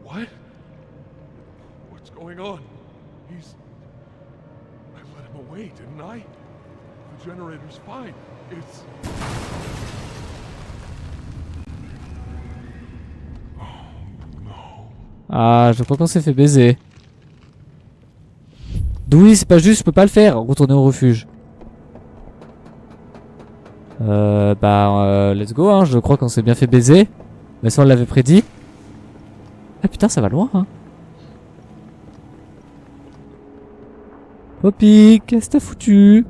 What? What's going on? He's... I let him away, didn't I? The generator's fine. It's... Ah, je crois qu'on s'est fait baiser. Dewey, c'est pas juste, je peux pas le faire. Retourner au refuge. Let's go, hein. Je crois qu'on s'est bien fait baiser. Mais ça, on l'avait prédit. Ah putain, ça va loin, hein. Poppy, qu'est-ce que t'as foutu?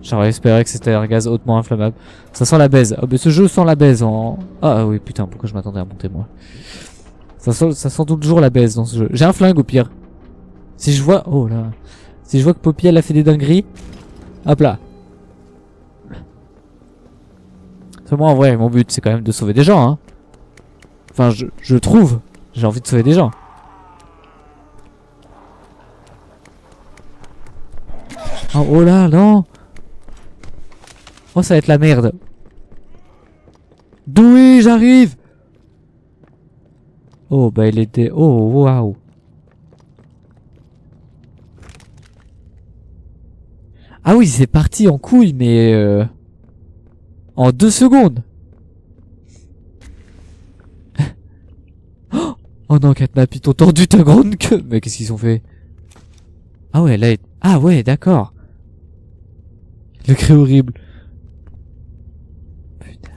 J'aurais espéré que c'était un gaz hautement inflammable. Ça sent la baise. Oh, mais ce jeu sent la baise en... Ah oui, putain, pourquoi je m'attendais à monter, moi. Ça sent toujours la baise dans ce jeu. J'ai un flingue, au pire. Si je vois... Oh là. Si je vois que Poppy, elle a fait des dingueries... Hop là. Moi, en vrai, mon but, c'est quand même de sauver des gens, hein. Enfin, je trouve. J'ai envie de sauver des gens. Oh là, non. Oh, ça va être la merde. Dewey, j'arrive. Oh, bah il était... Oh, waouh. Ah oui, c'est parti en couille, mais... En 2 secondes. Oh non, Catnap, ils t'ont tordu ta grande queue. Mais qu'est-ce qu'ils ont fait? Ah ouais, là... Ah ouais, d'accord. Le cri horrible. Putain.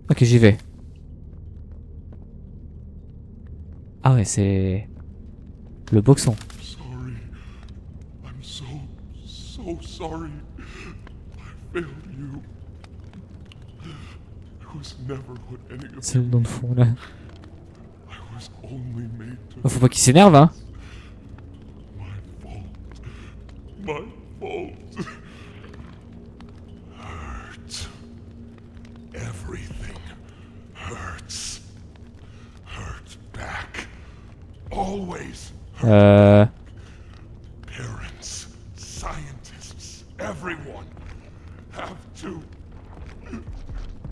Ok, j'y vais. Ah ouais, c'est... Le boxon. Sorry. I'm so sorry. I failed you. I was never what any of C'est le dans le fond, là. I was only made to... Oh, faut pas qu'il s'énerve, hein. My fault. Hurt. Everything hurts. Hurt back. Always. Parents, scientists, everyone have to.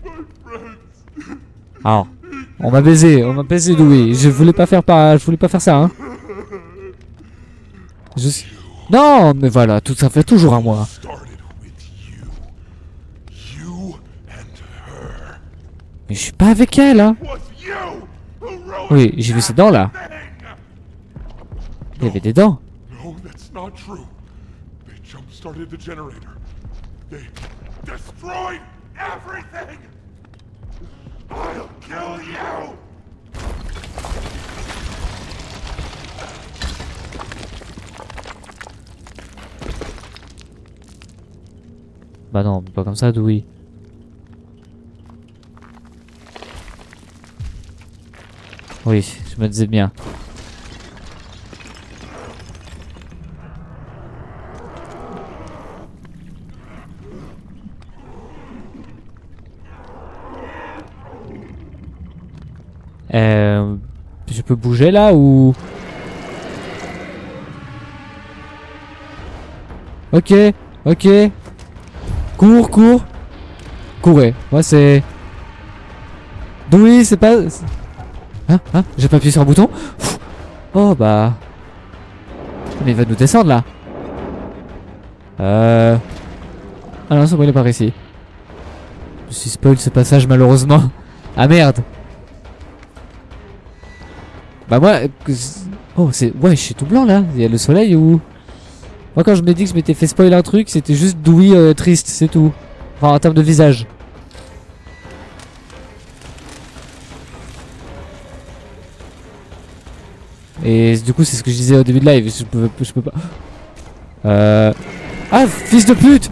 My friends. Alors, on m'a baisé Dewey. Je voulais pas faire ça, hein. Non, mais voilà, tout ça fait toujours à moi. Mais je suis pas avec elle, hein. Oui, j'ai vu ses dents là. Il y avait des dents. No, that's not true. They jump-started the generator. They destroyed everything. I'll kill you. Bah non, pas comme ça, Dewey. Oui, je me disais bien. Je peux bouger là ou... Ok, ok. Cours, cours. Courez. Moi c'est... Oui, c'est pas... Hein, hein, j'ai pas appuyé sur un bouton. Pfff. Oh bah... Mais il va nous descendre là. Ah non, c'est bon, il est par ici. Je me suis spoil ce passage malheureusement. Ah merde. Bah moi... Oh c'est... Ouais, je suis tout blanc là. Il y a le soleil ou... Moi quand je me dis que je m'étais fait spoiler un truc, c'était juste Dewey triste, c'est tout. Enfin en termes de visage. Et du coup c'est ce que je disais au début de live, je peux pas... Ah fils de pute!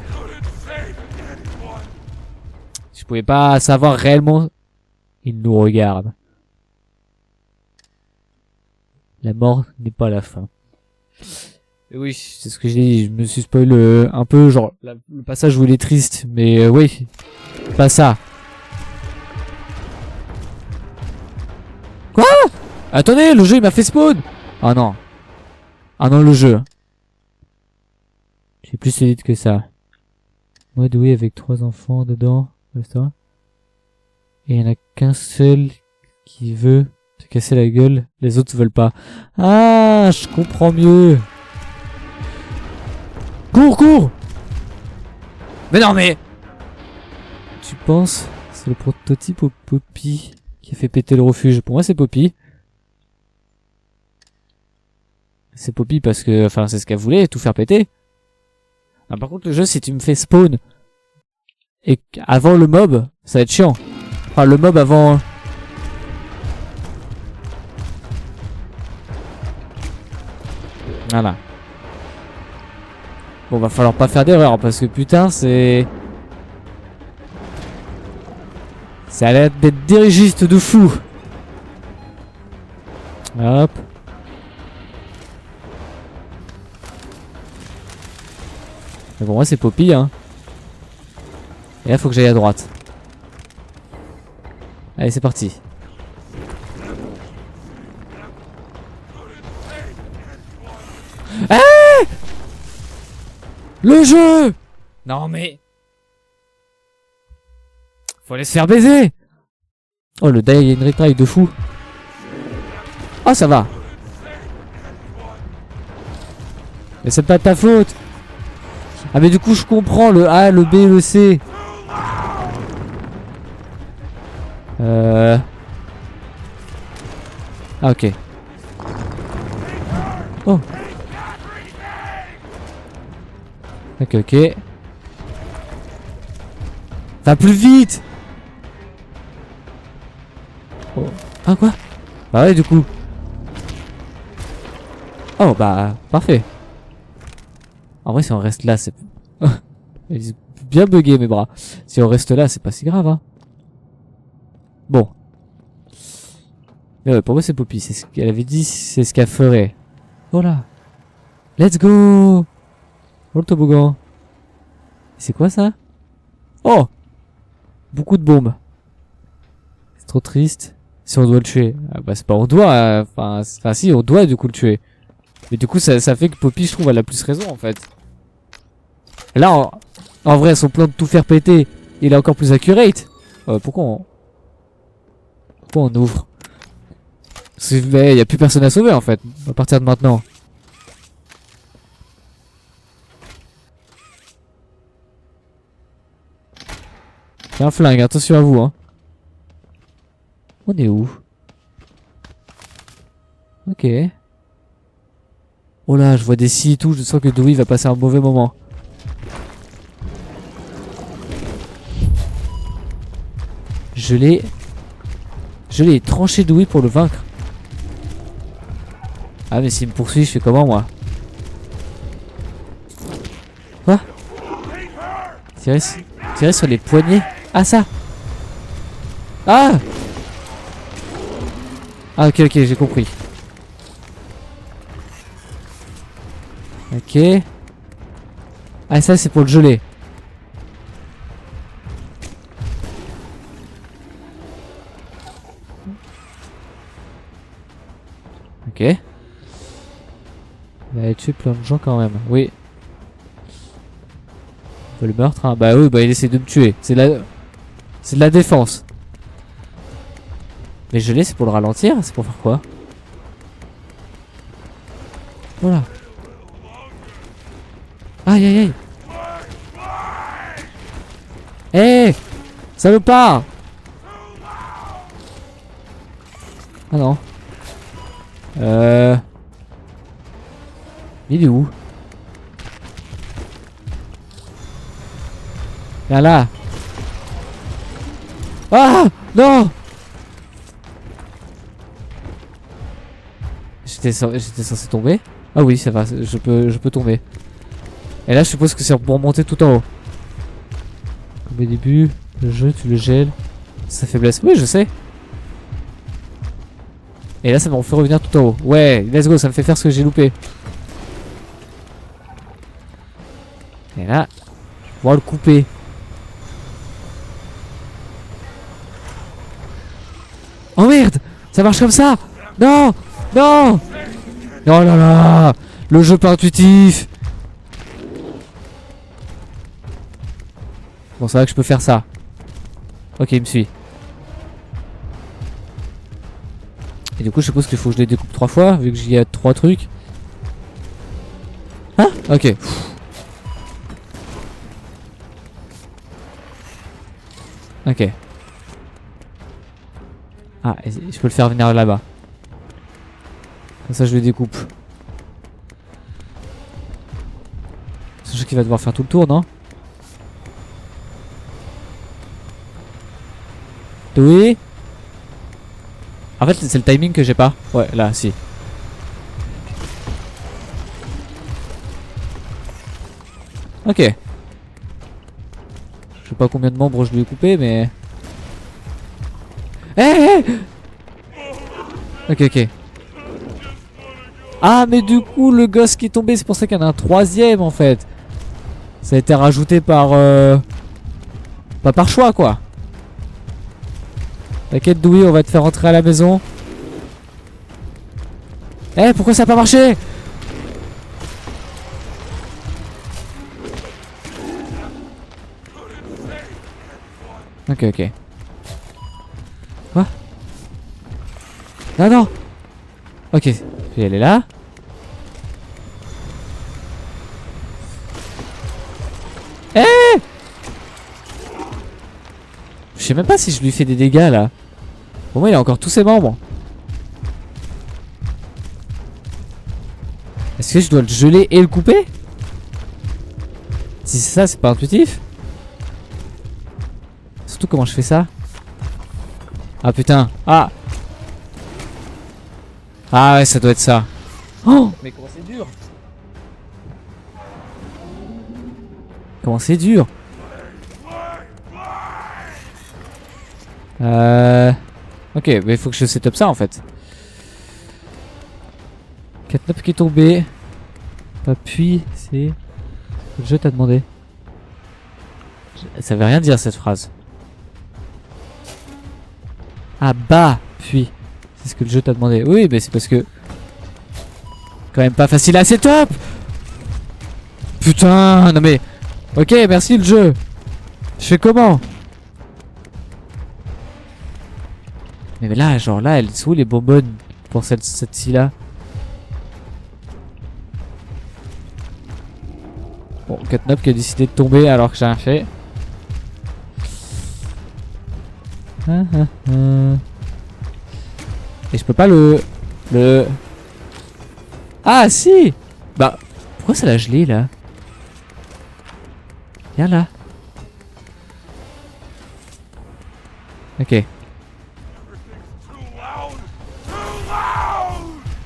Je pouvais pas savoir réellement... Il nous regarde. La mort n'est pas la fin. Et oui, c'est ce que j'ai dit, je me suis spoil un peu, genre le passage où il est triste, mais oui, pas ça. Quoi? Attendez, le jeu il m'a fait spawn. Ah non. Ah non, le jeu. J'ai plus solide que ça. Moi, Dewey avec 3 enfants dedans, c'est ça. Et il y en a qu'un seul qui veut te casser la gueule, les autres veulent pas. Ah, je comprends mieux. Cours, cours! Mais non, mais... Tu penses c'est le prototype au Poppy qui a fait péter le refuge? Pour moi, c'est Poppy. C'est Poppy parce que... Enfin, c'est ce qu'elle voulait, tout faire péter. Ah, par contre, le jeu, si tu me fais spawn et avant le mob, ça va être chiant. Enfin, le mob avant... Voilà. Bon, va falloir pas faire d'erreur parce que putain, c'est... Ça a l'air d'être dirigiste de fou. Hop. Mais pour moi, c'est Poppy, hein. Et là, faut que j'aille à droite. Allez, c'est parti. Ah! Le jeu! Non mais... Faut aller se faire baiser! Oh le die and retry de fou. Oh ça va. Mais c'est pas de ta faute. Ah mais du coup je comprends le A, le B, le C. Ah ok. Oh. Ok, ok. Va plus vite! Oh. Ah quoi? Bah ouais du coup. Oh bah parfait. En vrai si on reste là c'est... Ils ont bien bugué mes bras. Si on reste là c'est pas si grave hein. Bon. Mais ouais pour moi c'est Poppy. C'est ce qu'elle avait dit, c'est ce qu'elle ferait. Oh là. Let's go! Oh le toboggan. C'est quoi ça? Oh! Beaucoup de bombes. C'est trop triste. Si on doit le tuer. Ah bah c'est pas on doit. Enfin si on doit du coup le tuer. Mais du coup ça fait que Poppy je trouve elle a plus raison en fait. Là en vrai son plan de tout faire péter il est encore plus accurate. Pourquoi on ouvre? Parce qu'il y a plus personne à sauver en fait. À partir de maintenant. C'est un flingue, attention à vous hein. On est où? Ok. Oh là, je vois des scies et tout, je sens que Dewey va passer un mauvais moment. Je l'ai tranché Dewey pour le vaincre. Ah mais s'il me poursuit, je fais comment moi? Quoi? Tirer sur les poignets? Ah ça! Ah! Ah ok j'ai compris. Ok. Ah ça c'est pour le geler. Ok. Il a tué plein de gens quand même. Oui. Le meurtre, hein. Bah oui, bah il essaie de me tuer. C'est de la défense. Mais geler, c'est pour le ralentir? C'est pour faire quoi? Voilà. Aïe aïe aïe. Eh, salopard! Ah non. Il est où? Viens là. Ah non. J'étais censé tomber. Ah oui, ça va, je peux tomber. Et là, je suppose que c'est pour remonter tout en haut. Comme au début, le jeu, tu le gèles. Sa faiblesse. Oui, je sais. Et là, ça me fait revenir tout en haut. Ouais, let's go, ça me fait faire ce que j'ai loupé. Et là, je vais pouvoir le couper. Oh merde, ça marche comme ça. Non, non. Oh là là, le jeu pas intuitif. Bon, c'est vrai que je peux faire ça. Ok, il me suit. Et du coup, je suppose qu'il faut que je les découpe 3 fois, vu que j'y ai 3 trucs. Hein? Ok. Ok. Ah, et je peux le faire venir là-bas. Comme ça, je le découpe. C'est sûr qu'il va devoir faire tout le tour, non? Oui. En fait, c'est le timing que j'ai pas. Ouais, là, si. Ok. Je sais pas combien de membres je lui ai coupé, mais... Eh, ok, ok. Ah, mais du coup, le gosse qui est tombé, c'est pour ça qu'il y en a un troisième, en fait. Ça a été rajouté par... Pas par choix, quoi. T'inquiète, Dewey, on va te faire rentrer à la maison. Eh, pourquoi ça a pas marché? Ok, ok. Quoi? Non, non. Ok, puis elle est là. Eh! Je sais même pas si je lui fais des dégâts là. Pour moi, il a encore tous ses membres. Est-ce que je dois le geler et le couper? Si c'est ça, c'est pas intuitif. Surtout comment je fais ça. Ah putain. Ah. Ah ouais, ça doit être ça. Oh, mais comment c'est dur. Comment c'est dur. Ok, mais il faut que je setup ça en fait. Catnap qui est tombé. Appuie, c'est... Le jeu t'a demandé. Ça veut rien dire cette phrase. Ah bah, puis. C'est ce que le jeu t'a demandé. Oui, mais c'est parce que... Quand même pas facile à setup. Putain, non mais... Ok, merci le jeu. Je fais comment? Mais là, genre là, elles sont où les bonbonnes pour cette-ci là? Bon, Catnap qui a décidé de tomber alors que j'ai rien fait. Et je peux pas le... Ah si. Bah, pourquoi ça l'a gelé là? Viens là. Ok.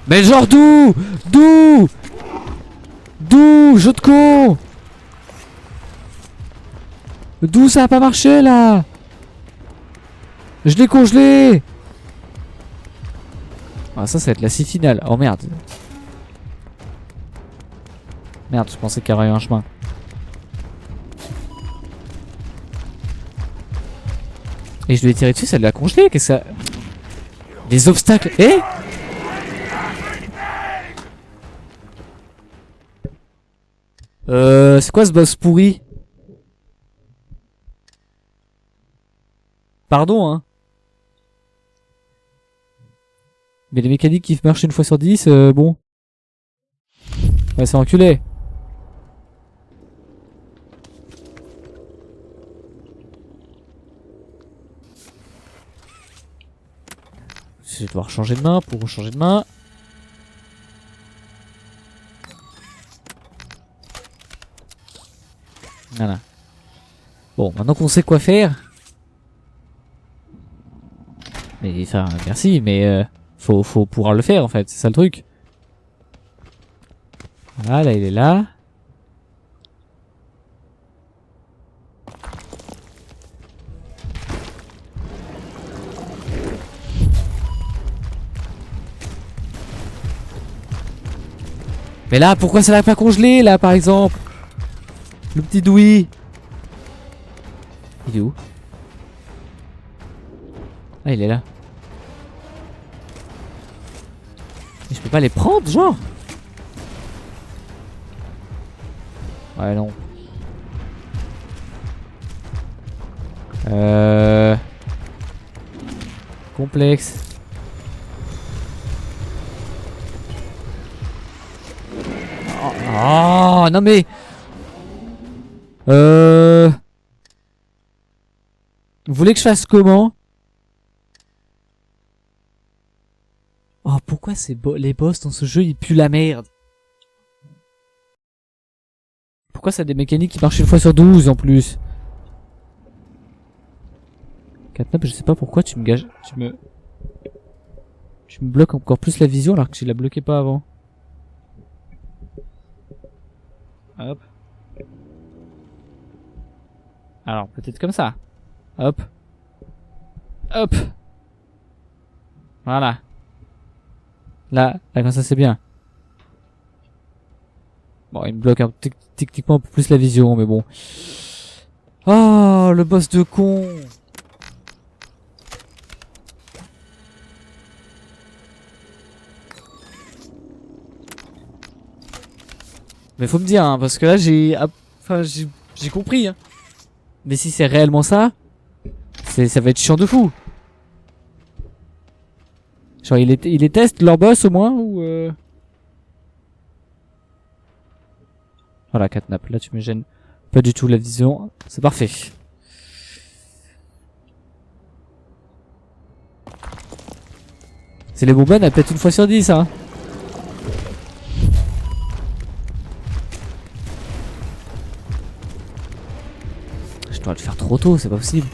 Mais genre d'où? D'où? D'où? Jeu de con. D'où ça a pas marché là? Je l'ai congelé. Ah ça va être la scie finale. Oh merde. Merde, je pensais qu'il y aurait eu un chemin. Et je lui ai tiré dessus, ça l'a congelé. Qu'est-ce que ça... Des obstacles. Eh? C'est quoi ce boss pourri? Pardon, hein. Mais les mécaniques qui marchent une fois sur 10, bon. Ouais, c'est enculé. Je vais devoir changer de main pour changer de main. Voilà. Bon, maintenant qu'on sait quoi faire. Mais enfin, merci, mais faut pouvoir le faire en fait, c'est ça le truc. Voilà, là il est là. Mais là, pourquoi ça l'a pas congelé là par exemple? Le petit Dewey. Il est où? Ah, il est là. Mais je peux pas les prendre, genre? Ouais, non. Complexe. Oh, non mais... Vous voulez que je fasse comment? Oh, pourquoi les boss dans ce jeu ils puent la merde? Pourquoi ça a des mécaniques qui marchent une fois sur 12 en plus? Catnap, je sais pas pourquoi tu me gages. Tu me bloques encore plus la vision alors que tu la bloquais pas avant. Hop. Alors, peut-être comme ça. Hop. Hop. Voilà. Là, comme ça c'est bien. Bon, il me bloque techniquement un peu plus la vision, mais bon. Oh, le boss de con. Mais faut me dire, hein, parce que là j'ai compris. Hein. Mais si c'est réellement ça, ça va être chiant de fou. Genre il les teste leur boss au moins ou Voilà, Catnap, là tu me gênes pas du tout la vision, c'est parfait. C'est les bonbonnes, elles pètent une fois sur 10 hein. Je dois le faire trop tôt, c'est pas possible.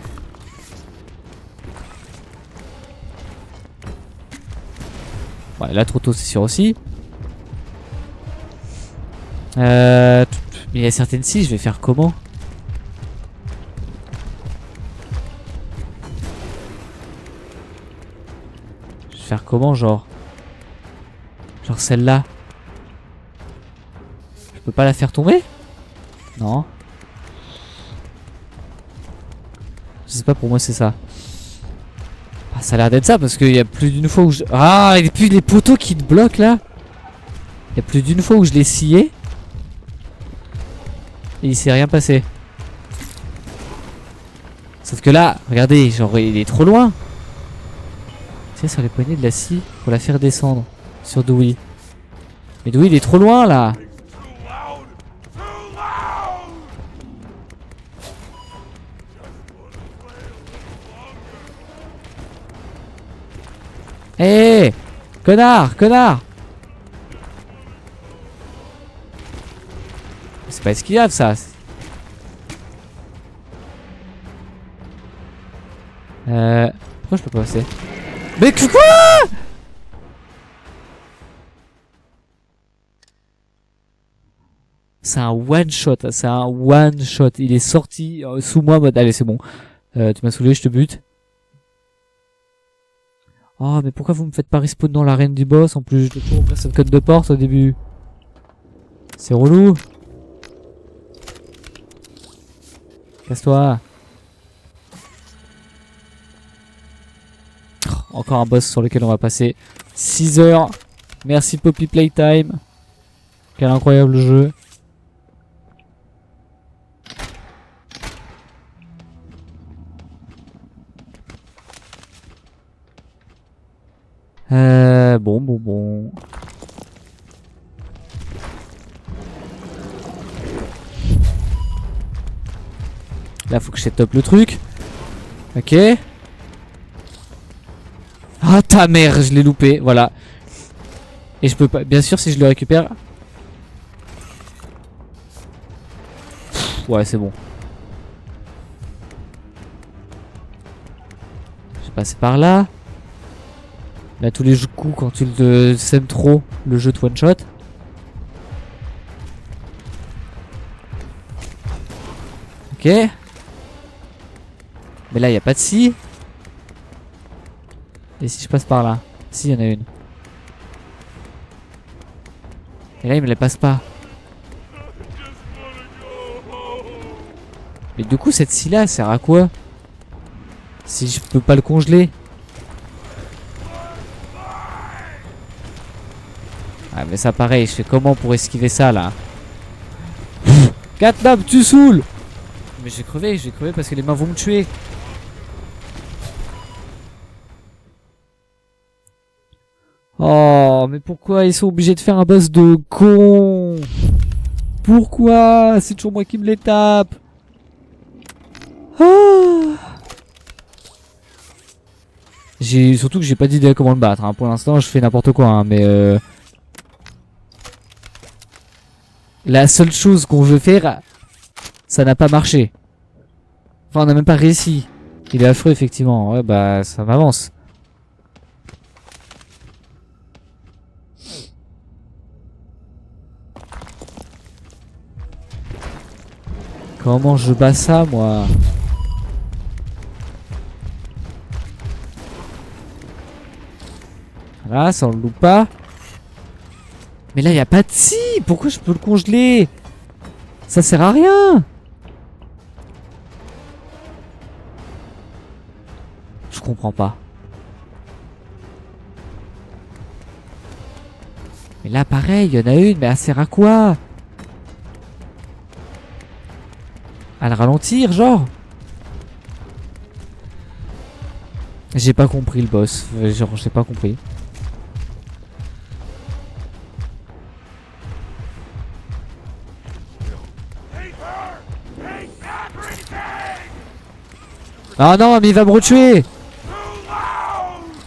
Ouais, là trop tôt c'est sûr aussi. Mais il y a certaines si, je vais faire comment? Je vais faire comment genre celle-là? Je peux pas la faire tomber? Non. Je sais pas, pour moi c'est ça. Ah, ça a l'air d'être ça parce qu'il y a plus d'une fois où je... Ah, et puis les poteaux qui te bloquent là. Il y a plus d'une fois où je l'ai scié. Et il s'est rien passé. Sauf que là, regardez, genre il est trop loin. Tu sais, sur les poignées de la scie pour la faire descendre sur Dewey. Mais Dewey il est trop loin là. Hé hey, connard, connard. C'est pas esquivable ça. Pourquoi je peux pas passer? Mais quoi? C'est un one shot, c'est un one shot. Il est sorti sous moi, mode allez c'est bon. Tu m'as saoulé, je te bute. Oh mais pourquoi vous me faites pas respawn dans l'arène du boss? En plus je dois toujours ouvrir cette code de porte au début. C'est relou. Casse-toi. Oh, encore un boss sur lequel on va passer 6 heures. Merci Poppy Playtime. Quel incroyable jeu. Bon. Là, faut que je set up le truc. Ok. Ah, ta mère, je l'ai loupé. Voilà. Et je peux pas... Bien sûr, si je le récupère... Ouais, c'est bon. Je vais passer par là. Là, tous les coups, quand tu le sèmes trop, le jeu de one shot. Ok. Mais là, il n'y a pas de scie. Et si je passe par là? Si, il y en a une. Et là, il me la passe pas. Mais du coup, cette scie là, elle sert à quoi? Si je peux pas le congeler. Ah, mais ça, pareil, je fais comment pour esquiver ça là? Catnap, tu saoules! Mais j'ai crevé parce que les mains vont me tuer. Oh, mais pourquoi ils sont obligés de faire un boss de con? Pourquoi? C'est toujours moi qui me les tape. Ah. Surtout que j'ai pas d'idée à comment le battre. Hein. Pour l'instant, je fais n'importe quoi. Hein, mais la seule chose qu'on veut faire, ça n'a pas marché. Enfin, on n'a même pas réussi. Il est affreux, effectivement. Ouais, bah, ça m'avance. Comment je bats ça, moi? Voilà, ça on le loupe pas. Mais là, il n'y a pas de scie. Pourquoi je peux le congeler? Ça sert à rien. Je comprends pas. Mais là, pareil, il y en a une, mais elle sert à quoi? À le ralentir, genre? J'ai pas compris le boss. Genre, j'ai pas compris. Ah non, mais il va me retuer.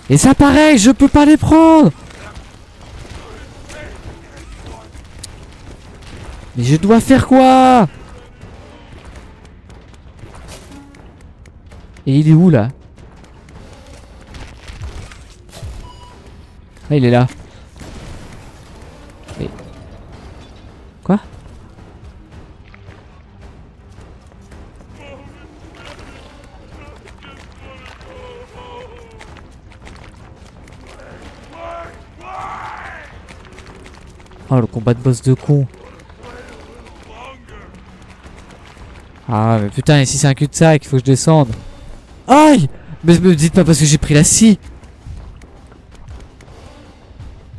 Et ça, pareil, je peux pas les prendre. Mais je dois faire quoi? Et il est où là? Ah, il est là. Et... Quoi? Oh, le combat de boss de con. Ah, mais putain, et si c'est un cul-de-sac, il faut que je descende. Aïe! Mais me dites pas parce que j'ai pris la scie.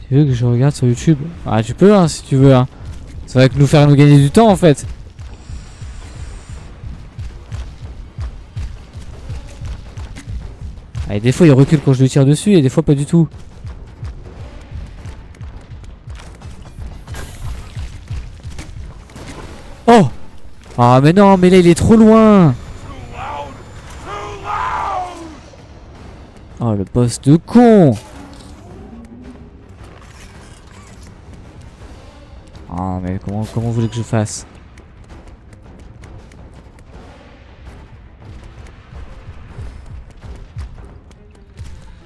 Tu veux que je regarde sur YouTube? Ah, tu peux, hein, si tu veux, hein. Ça va nous faire nous gagner du temps, en fait. Ah, et des fois, il recule quand je lui tire dessus, et des fois, pas du tout. Oh! Ah, mais non, mais là, il est trop loin. Oh, le boss de con. Ah, mais comment vous voulez que je fasse?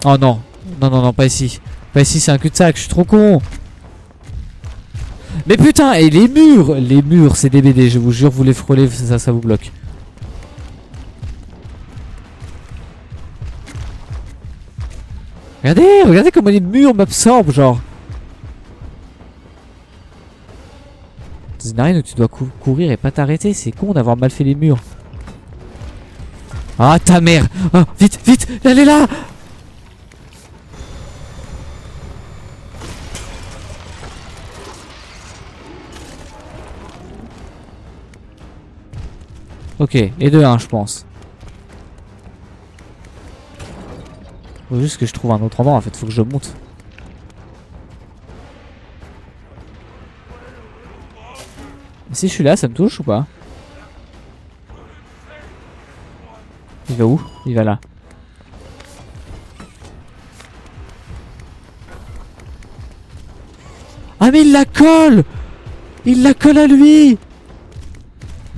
Oh non. Non, pas ici. Pas ici, c'est un cul-de-sac, je suis trop con. Mais putain, et les murs, c'est des BD, je vous jure, vous les frôlez, ça vous bloque. Regardez comment les murs m'absorbent, genre. C'est une arène où tu dois courir et pas t'arrêter, c'est con d'avoir mal fait les murs. Ah, ta mère! Oh, vite, elle est là! Ok, et 2-1, je pense. Faut juste que je trouve un autre endroit en fait, faut que je monte. Si je suis là, ça me touche ou pas? Il va où? Il va là. Ah mais il la colle! Il la colle à lui!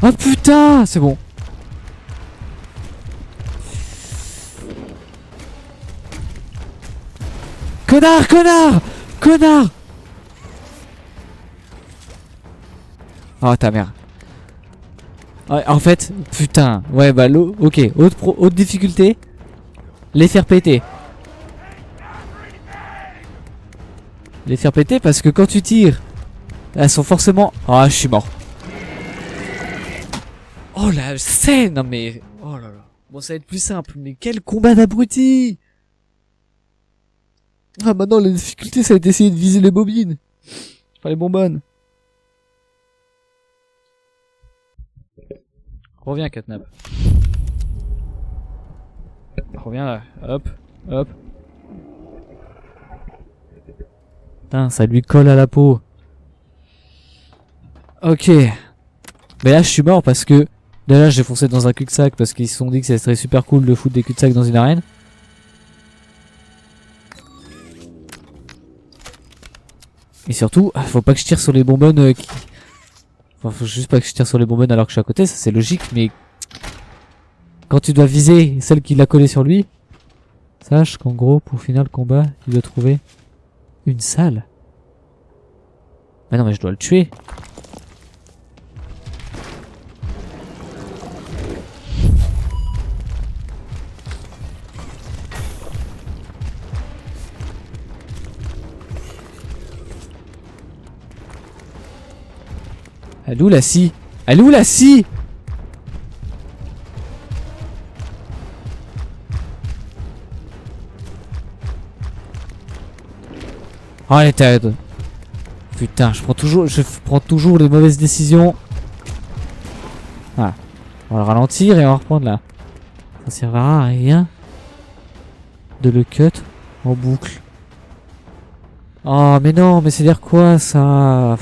Oh putain! C'est bon. Connard! Connard! Connard! Oh ta mère. Ouais, en fait, putain. Ouais bah l'eau. Ok, haute difficulté. Les faire péter. Les faire péter parce que quand tu tires, elles sont forcément... Ah je suis mort. Oh la scène. Non mais... Oh là là. Bon ça va être plus simple. Mais quel combat d'abruti. Ah maintenant la difficulté ça va être d'essayer de viser les bobines. Enfin les bonbonnes. Reviens Catnap. Reviens là. Hop. Hop. Putain ça lui colle à la peau. Ok. Mais là je suis mort parce que... Déjà j'ai foncé dans un cul-de-sac parce qu'ils se sont dit que ça serait super cool de foutre des cul-de-sac dans une arène. Et surtout, faut pas que je tire sur les bonbonnes qui... Enfin, faut juste pas que je tire sur les bonbonnes alors que je suis à côté, ça c'est logique, mais... Quand tu dois viser celle qui l'a collé sur lui, sache qu'en gros, pour finir le combat, il doit trouver une salle. Mais non, mais je dois le tuer. Elle est où la scie? Elle est où la scie? Oh elle est dead. Putain, je prends toujours les mauvaises décisions. Ah. On va le ralentir et on va reprendre là. Ça servira à rien de le cut en boucle. Oh mais non, mais c'est dire quoi ça?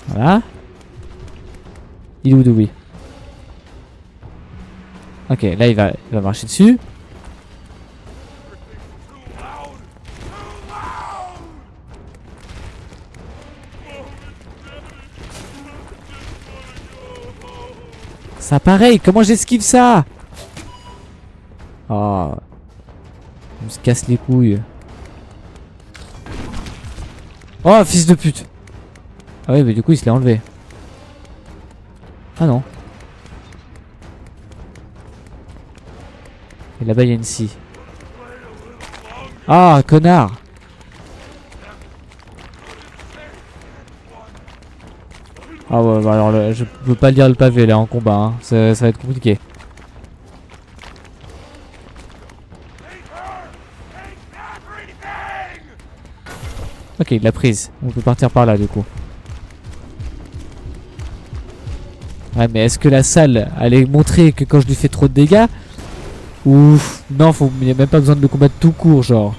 Voilà. Il est où Dewey? Ok, là il va marcher dessus. Ça pareil, comment j'esquive ça? Oh. On se casse les couilles. Oh fils de pute. Ah oui mais du coup il se l'est enlevé. Ah non. Et là-bas il y a une scie. Ah connard. Ah ouais bah alors là, je peux pas lire le pavé là en combat hein. Ça va être compliqué. Ok il l'a prise. On peut partir par là du coup. Ouais mais est-ce que la salle allait montrer que quand je lui fais trop de dégâts? Ou non il n'y a même pas besoin de le combattre tout court genre.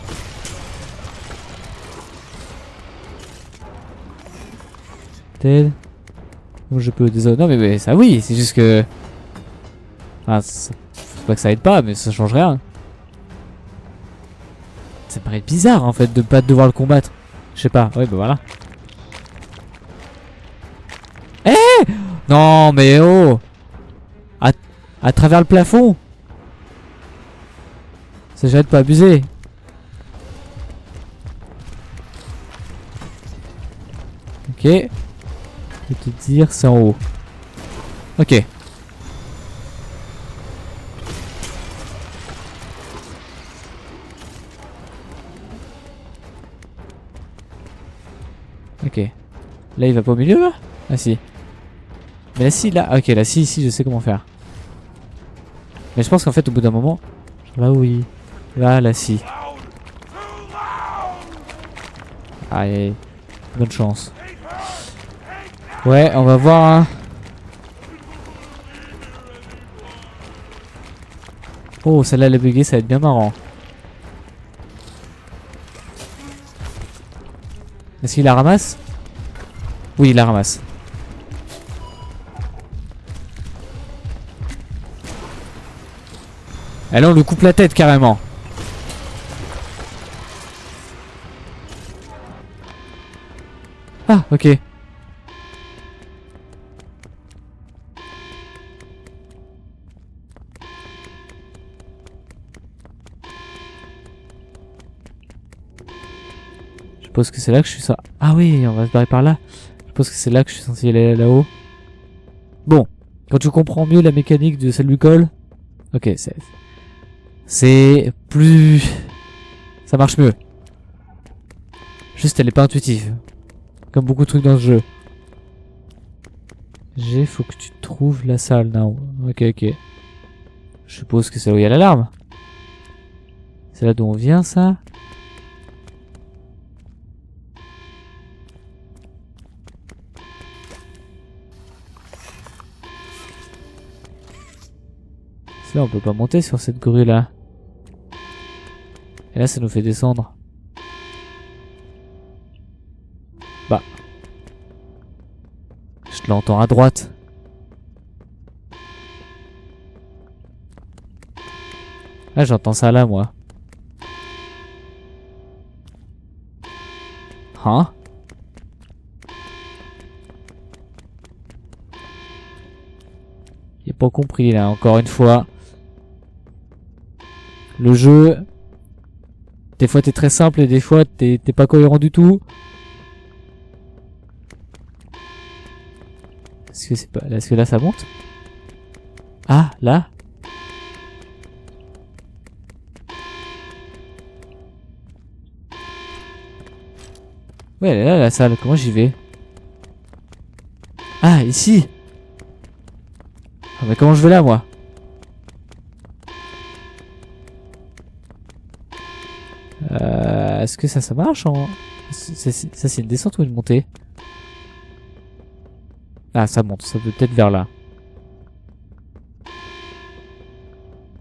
Tel. Où je peux désolé. Non mais ça oui c'est juste que... Ah, c'est pas que ça aide pas mais ça change rien. Ça me paraît bizarre en fait de pas devoir le combattre. Je sais pas, ouais bah voilà. Eh non mais oh à travers le plafond. Ça j'arrête pas abuser. Ok. Je vais te dire c'est en haut. Ok. Ok. Là il va pas au milieu là? Ah si. Mais la scie là. Ok la scie ici je sais comment faire. Mais je pense qu'en fait au bout d'un moment. Là oui. Là la scie. Allez. Bonne chance. Ouais on va voir hein. Oh, celle-là elle est buggée, ça va être bien marrant. Est-ce qu'il la ramasse? Oui, il la ramasse. Et là on lui coupe la tête carrément. Ah, ok. Je suppose que c'est là que je suis ça. Ah oui, on va se barrer par là. Je suppose que c'est là que je suis censé aller là-haut. Bon, quand tu comprends mieux la mécanique de celle du col. Ok, c'est plus... Ça marche mieux. Juste elle est pas intuitive. Comme beaucoup de trucs dans ce jeu. Faut que tu trouves la salle now. Ok, ok. Je suppose que c'est là où il y a l'alarme. C'est là d'où on vient ça. C'est là on peut pas monter sur cette grue là. Et là ça nous fait descendre. Bah. Je l'entends à droite. Ah j'entends ça là moi. Hein? J'ai pas compris là encore une fois. Le jeu, des fois t'es très simple et des fois t'es pas cohérent du tout. Est-ce que c'est pas... Est-ce que là ça monte? Ah, là? Ouais, elle est là la salle, comment j'y vais? Ah, ici! Ah, mais comment je vais là moi? Est-ce que ça marche en... Ça c'est une descente ou une montée? Ah ça monte, ça peut peut-être vers là.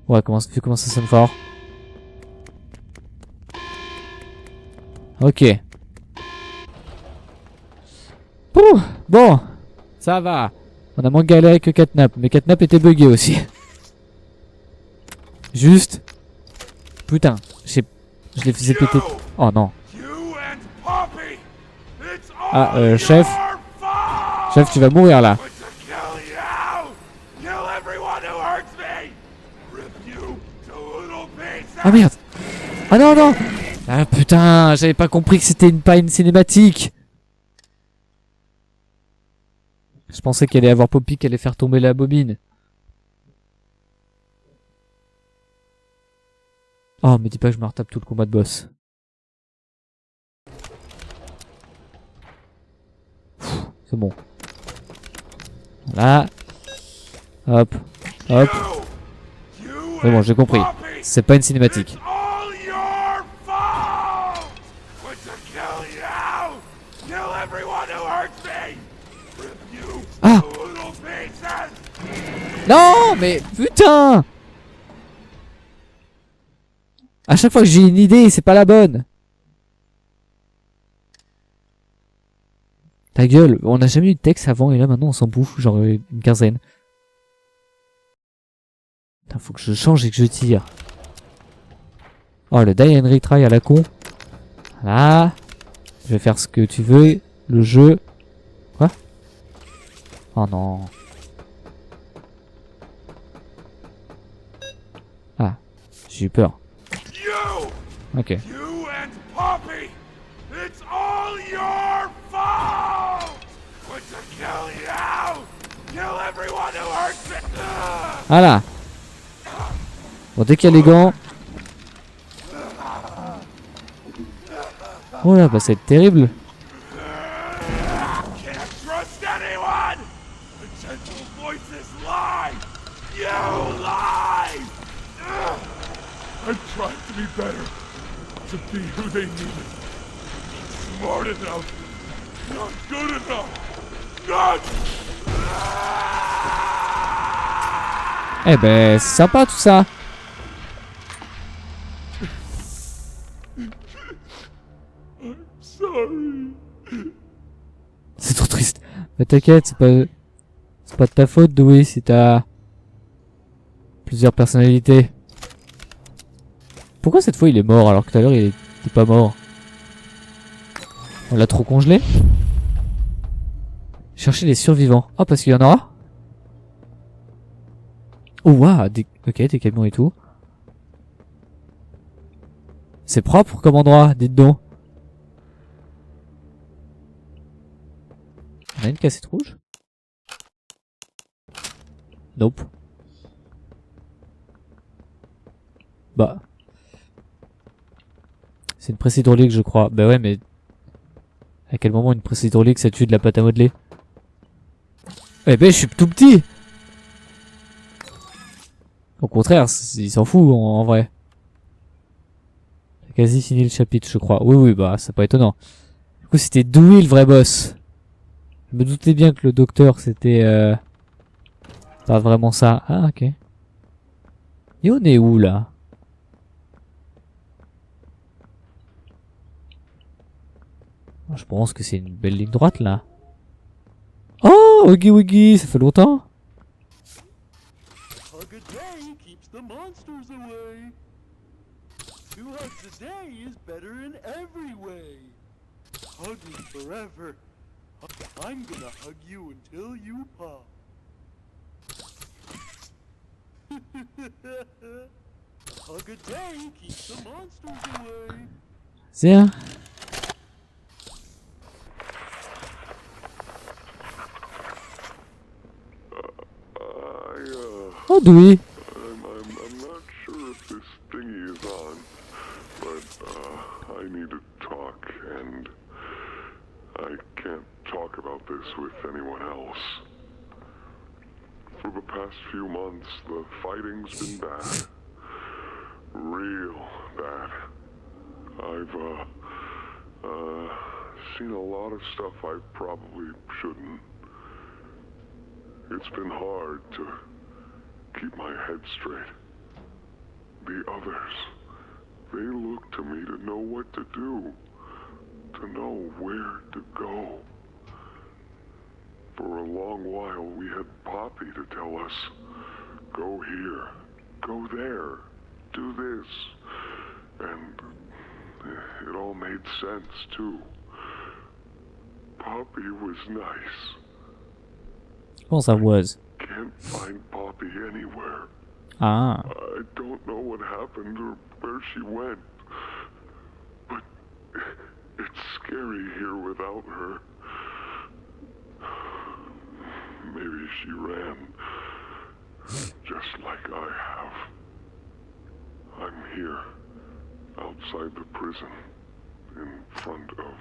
Ouais, vu comment ça sonne fort. Ok. Pouh, bon, ça va. On a moins galéré que Catnap, mais Catnap était bugué aussi. Juste. Putain, je les faisais péter. Oh non. Ah, chef. Chef, tu vas mourir là. Ah merde. Ah non, non. Ah putain, j'avais pas compris que c'était pas une cinématique. Je pensais qu'il allait avoir Poppy qui allait faire tomber la bobine. Oh, mais dis pas que je me retape tout le combat de boss. C'est bon. Là. Hop. Hop. C'est bon, j'ai compris. C'est pas une cinématique. Ah! Non, mais putain! À chaque fois que j'ai une idée, c'est pas la bonne. Ta gueule, on n'a jamais eu de texte avant et là maintenant on s'en bouffe, genre une quinzaine. Putain, faut que je change et que je tire. Oh, le die and retry à la con. Voilà. Je vais faire ce que tu veux. Le jeu. Quoi? Oh non. Ah, j'ai eu peur. Ok. Voilà. Bon, dès qu'il y a les gants. Oh là, bah c'est terrible. I tried to be better, to be who they needed. Smart enough, not good enough. Not. Eh ben, c'est sympa tout ça. Mais t'inquiète, c'est pas de ta faute, Dewey, si t'as plusieurs personnalités. Pourquoi cette fois il est mort alors que tout à l'heure il était pas mort? On l'a trop congelé? Chercher les survivants. Ah, parce qu'il y en aura? Oh, waouh, ok, des camions et tout. C'est propre comme endroit, dites donc. On a une cassette rouge? Nope. Bah. C'est une presse hydraulique, je crois. Bah ouais, mais... À quel moment une presse hydraulique ça tue de la pâte à modeler? Eh ben, je suis tout petit! Au contraire, il s'en fout en vrai. J'ai quasi fini le chapitre, je crois. Oui, oui, bah, c'est pas étonnant. Du coup, c'était Dewey le vrai boss. Je me doutais bien que le docteur, c'était... pas vraiment ça. Ah, ok. Et on est où, là? Je pense que c'est une belle ligne droite, là. Oh, Oogie Woogie, ça fait longtemps. Hug a day keeps the monsters away. 2 hugs a day is better in every way. Hugging forever. I'm gonna hug you until you pop. Hug a day keeps the monsters away. Sehr. Oh, Dewey. I'm not sure if this thingy is on, but I need to talk, and I can't talk about this with anyone else. For the past few months, the fighting's been bad. Real bad. I've seen a lot of stuff I probably shouldn't. It's been hard to keep my head straight. The others, they look to me to know what to do, to know where to go. For a long while, we had Poppy to tell us, go here, go there, do this. And it all made sense, too. Poppy was nice. Je pense ça was. Can't find Poppy anywhere. Ah. I don't know what happened or where she went. But it's scary here without her. Maybe she ran, just like I have. I'm here, outside the prison, in front of...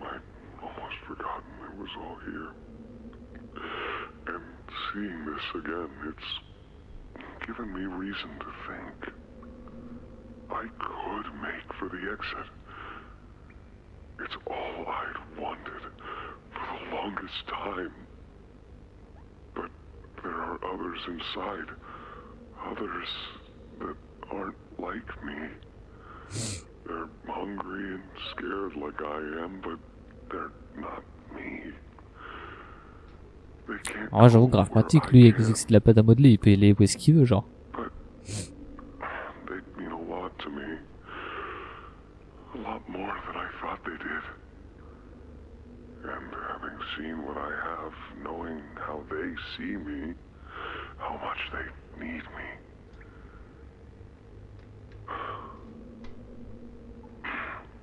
I'd almost forgotten it was all here. And seeing this again, it's given me reason to think. I could make for the exit. It's all I'd wanted for the longest time. But there are others inside. Others that aren't like me. They're hungry and scared like I am, but they're not me. They can't. En vrai, j'avoue, grave pratique, lui, avec de la pâte à modeler, il peut aller où est-ce qu'il veut, genre. But they mean a lot to me. A lot more than I thought they did. And having seen what I have, knowing how they see me, how much they need me.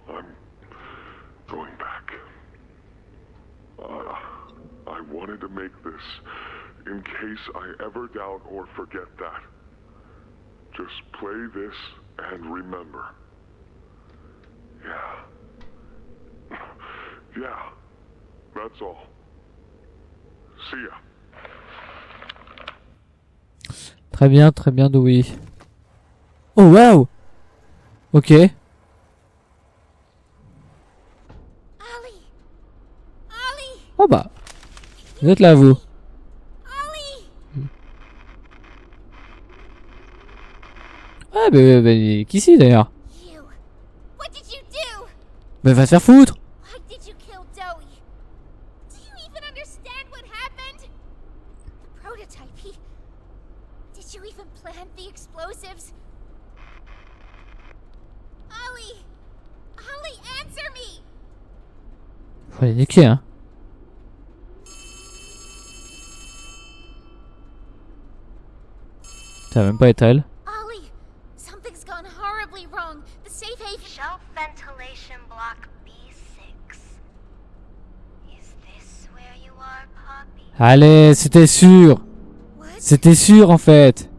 I'm going back. I wanted to make this in case I ever doubt or forget that. Just play this and remember. Yeah. Yeah. That's all. See ya. Très bien, Dewey. Oh, wow! Ok. Ollie! Ollie! Oh bah. Vous êtes là, vous. Ollie! Ah, bah, qui c'est d'ailleurs? You! What did you do? Bah, va te faire foutre! Why did you kill Doe? even understand what happened? The prototype, he... Did you even plant the explosives? Ollie! Ollie, answer me! Faut les niquer, hein. Ça va même pas être elle. Ollie, something's gone horribly wrong. The safe haven... Shelf ventilation block B6. Is this where you are, Poppy? Allez, c'était sûr. What? C'était sûr en fait.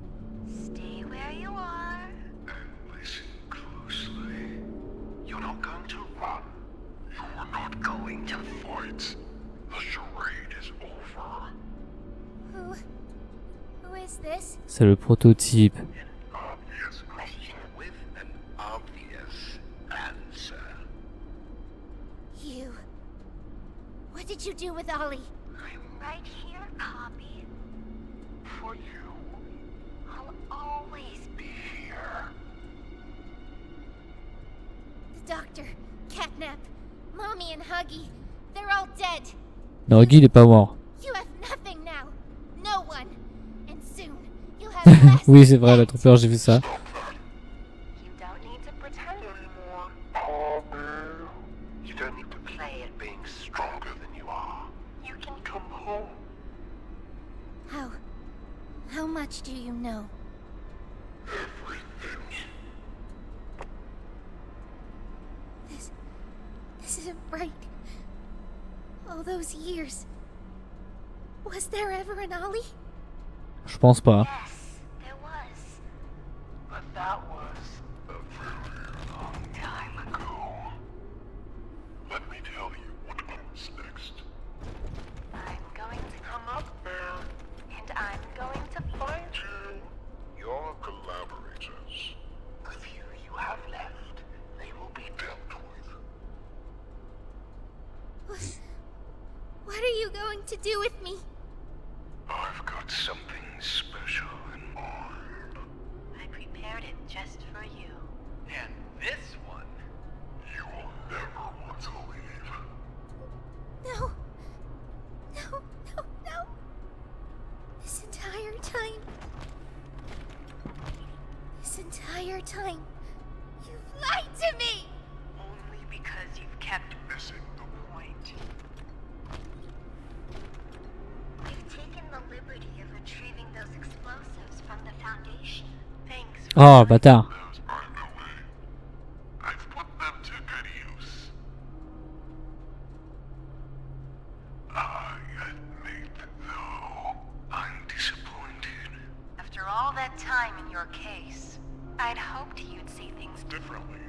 Stay where you are. And listen closely. You're not going to run. You're not going to fight. The charade is over. Who is this? C'est le prototype. Obvious question with an obvious answer. You. What did you do with Ollie? I'm right here, Poppy. For you, I'll always be here. The doctor, Catnap, Mommy and Huggy, they're all dead. Non, Guy il est pas mort. You have nothing now. No one. And soon, you'll have less. Oui, c'est vrai, la trompeur, j'ai vu ça. You don't need to pretend anymore. You don't need to play at being stronger than you are. You can Come home. How much do you know? Everything. This isn't right. All those years. Was there ever an Ollie? Je pense pas. Yes, there was. But that was a very long time ago. Let me tell you what comes next. I'm going to Come up there. and I'm going to Find you. Your collaborators. The few you have left, they will be dealt with. What are you going to do with me? I've got something special in mind. I prepared it just for you. And this one, you will never want to leave. No. No, no, no. This entire time. This entire time. You've lied to me! Only because you've kept Missing the point. We've taken the liberty of retrieving those explosives from the Foundation. Thanks. Oh, bâtard. Those are no way. I've put them to good use. I admit, though, I'm disappointed. After all that time in your case, I'd hoped you'd see things Differently,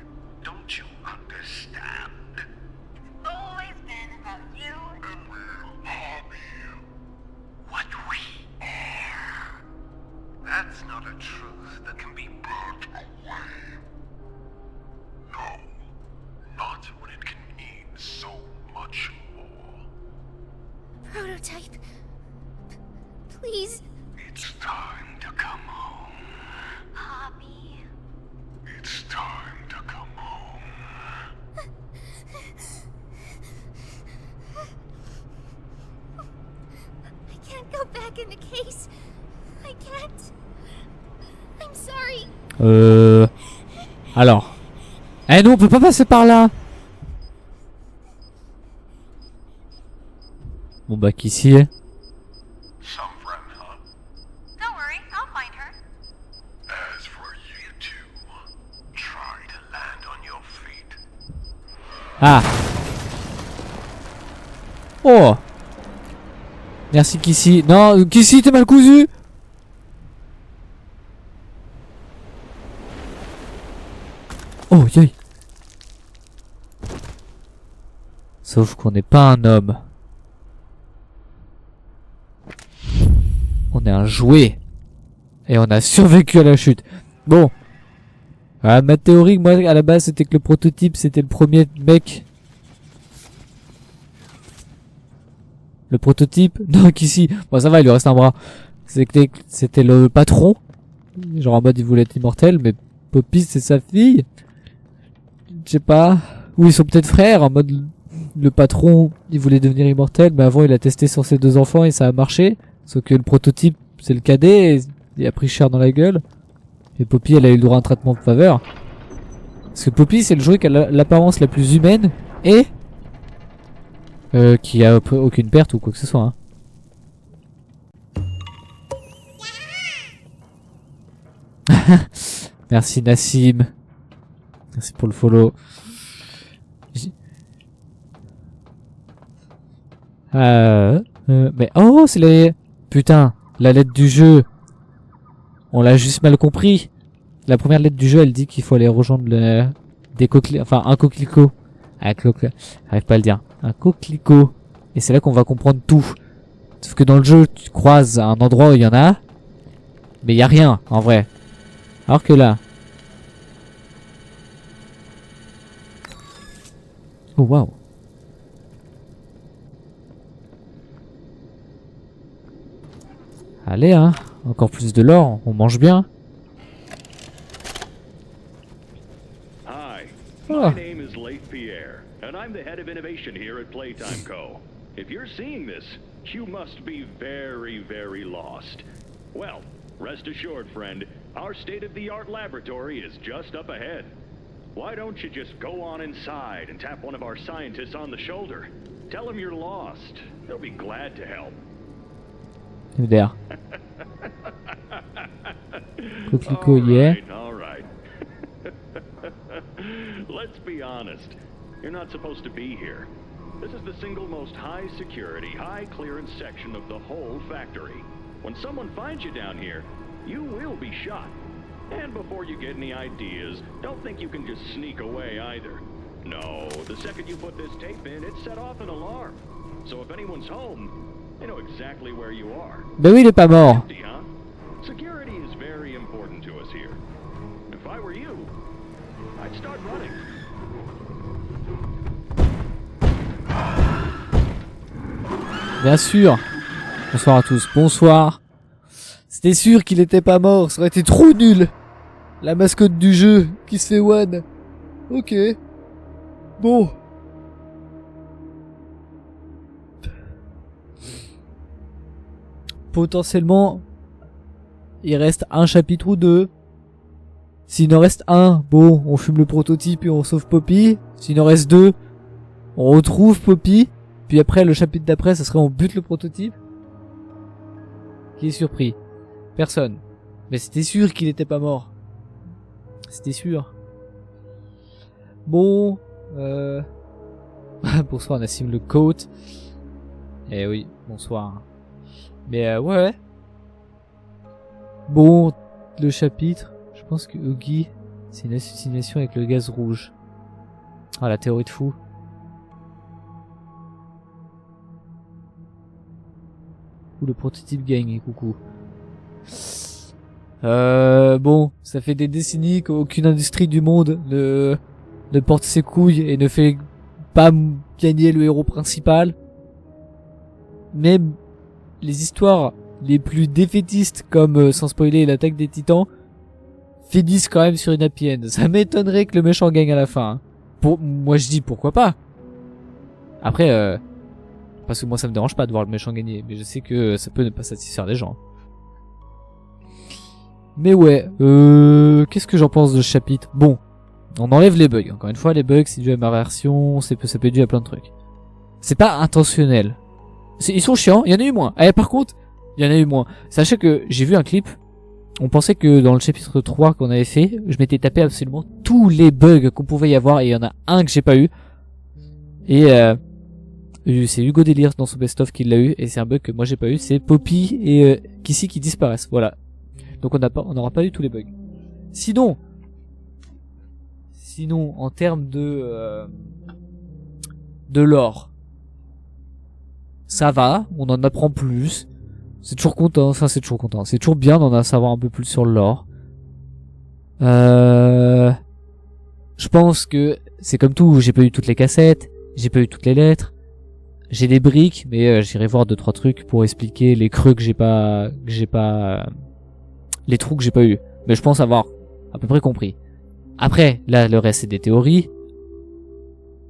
don't you understand? It's always been about you. And we'll harm you. What we are. That's not a truth that can be burnt away. No, not when it can mean so much more. Prototype. Please. It's time to come home. Poppy. It's time to come home. I can't go back in the case. I can't. I'm sorry. Alors. Eh non, on peut pas passer par là. Bon bah qui s'y est? Some friend, huh? Don't worry, I'll find her. As for you two, try to land on your feet. Ah. Oh. Merci Kissy. Non, Kissy, t'es mal cousu. Oh, yoi. Sauf qu'on n'est pas un homme. On est un jouet. Et on a survécu à la chute. Bon. Ma théorie, moi, à la base, c'était que le prototype, c'était le premier mec. Le prototype? Non, qu'ici. Bon, ça va, il lui reste un bras. C'était le patron. Genre en mode, il voulait être immortel, mais Poppy, c'est sa fille. Je sais pas. Ou ils sont peut-être frères, en mode... le patron, il voulait devenir immortel, mais avant il a testé sur ses 2 enfants et ça a marché. Sauf que le prototype, c'est le cadet, et il a pris cher dans la gueule. Et Poppy, elle a eu le droit à un traitement de faveur. Parce que Poppy, c'est le jouet qui a l'apparence la plus humaine et qui a aucune perte ou quoi que ce soit. Hein. Merci Nassim. Merci pour le follow. Mais oh, c'est les... Putain, la lettre du jeu. On l'a juste mal compris. La première lettre du jeu, elle dit qu'il faut aller rejoindre des coquelicots. Enfin, un coquelicot. J'arrive pas à le dire. Un coquelicot. Et c'est là qu'on va comprendre tout. Sauf que dans le jeu, tu croises à un endroit où il y en a. Mais il y a rien, en vrai. Alors que là... Oh, waouh. Allez, hein. Encore plus de l'or. On mange bien. Hi, Oh. my name is Leif Pierre, and I'm the head of innovation here at Playtime Co. If you're seeing this, you must be very, very lost. Well, rest assured, friend, our state-of-the-art laboratory is just up ahead. Why don't you just go on inside and tap one of our scientists on the shoulder? Tell them you're lost. They'll be glad to help. There. Coquelicot, yeah. All right. Let's be honest. You're not supposed to be here. This is the single most high security, high clearance section of the whole factory. When someone finds you down here, you will be shot. And before you get any ideas, don't think you can just sneak away either. No, the second you put this tape in, it set off an alarm. So if anyone's home, they know exactly where you are. Ben oui, il est pas mort. Empty, huh? Security is very important to us here. If I were you, I'd start running. Bien sûr. Bonsoir à tous. Bonsoir. C'était sûr qu'il était pas mort. Ça aurait été trop nul. La mascotte du jeu qui se fait one. Ok. Bon. Potentiellement, il reste un chapitre ou 2. S'il en reste un, bon, on fume le prototype et on sauve Poppy. S'il en reste 2, on retrouve Poppy. Puis après, le chapitre d'après, ça serait on bute le prototype. Qui est surpris? Personne. Mais c'était sûr qu'il était pas mort. C'était sûr. Bon, bonsoir Nassim le coach. Eh oui, bonsoir. Mais ouais. Bon, le chapitre, je pense que Oogie, c'est une assassination avec le gaz rouge. Ah, la théorie de fou. Ou le prototype gagne, coucou. Bon, ça fait des décennies qu'aucune industrie du monde ne porte ses couilles et ne fait pas gagner le héros principal. Même les histoires les plus défaitistes comme, sans spoiler, l'attaque des titans, finissent quand même sur une happy end. Ça m'étonnerait que le méchant gagne à la fin. Hein. Moi je dis pourquoi pas. Après, parce que moi ça me dérange pas de voir le méchant gagner, mais je sais que ça peut ne pas satisfaire les gens. Mais ouais, qu'est-ce que j'en pense de ce chapitre? Bon, on enlève les bugs. Encore une fois, les bugs c'est dû à ma version, ça peut être dû à plein de trucs. C'est pas intentionnel. Ils sont chiants, il y en a eu moins. Eh, par contre, il y en a eu moins. Sachez que j'ai vu un clip, on pensait que dans le chapitre 3 qu'on avait fait, je m'étais tapé absolument tous les bugs qu'on pouvait y avoir, et il y en a un que j'ai pas eu. Et c'est Hugo Delire dans son best-of qui l'a eu, et c'est un bug que moi j'ai pas eu, c'est Poppy et Kissy qui disparaissent, voilà. Donc on n'aura pas eu tous les bugs. Sinon, en termes de lore, ça va, on en apprend plus. C'est toujours content, c'est toujours bien d'en savoir un peu plus sur le lore. Je pense que c'est comme tout, j'ai pas eu toutes les cassettes, j'ai pas eu toutes les lettres. J'ai des briques, mais j'irai voir 2-3 trucs pour expliquer les creux que j'ai pas, les trous que j'ai pas eu. Mais je pense avoir à peu près compris. Après, là, le reste c'est des théories.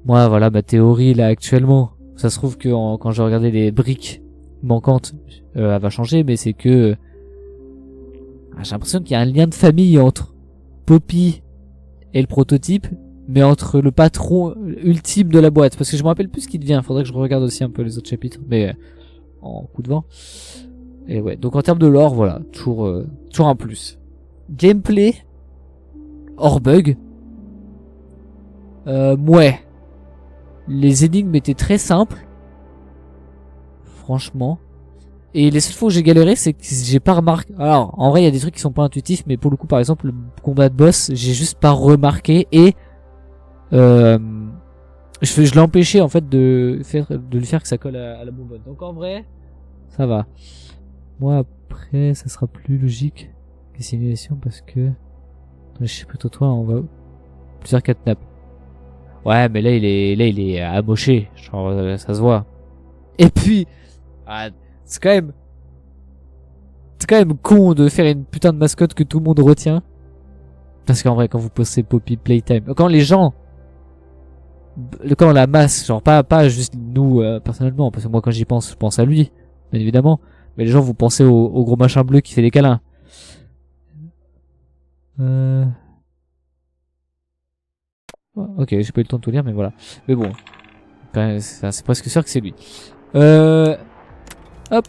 Moi, voilà, ma théorie, là, actuellement. Ça se trouve que quand j'ai regardé les briques manquantes, elle va changer, mais c'est que... j'ai l'impression qu'il y a un lien de famille entre Poppy et le prototype, mais entre le patron ultime de la boîte. Parce que je me rappelle plus ce qui devient. Faudrait que je regarde aussi un peu les autres chapitres, mais en coup de vent. Et ouais, donc en termes de lore, voilà, toujours un plus. Gameplay, hors bug. Ouais. Les énigmes étaient très simples. Franchement. Et les seules fois où j'ai galéré, c'est que j'ai pas remarqué... Alors, en vrai, il y a des trucs qui sont pas intuitifs, mais pour le coup, par exemple, le combat de boss, j'ai juste pas remarqué. Et... je l'ai empêché, en fait, de lui faire que ça colle à la bonbonne. Donc en vrai, ça va. Moi, après, ça sera plus logique que simulation, parce que... Je sais plutôt toi, on va... Plusieurs catnaps. Ouais, mais là, il est amoché. Genre, ça se voit. Et puis... c'est quand même con de faire une putain de mascotte que tout le monde retient. Parce qu'en vrai, quand vous postez Poppy Playtime, quand les gens, quand la masse, genre pas juste nous personnellement, parce que moi quand j'y pense, je pense à lui, bien évidemment. Mais les gens, vous pensez au gros machin bleu qui fait des câlins. Ok, j'ai pas eu le temps de tout lire, mais voilà. Mais bon, c'est presque sûr que c'est lui. Hop.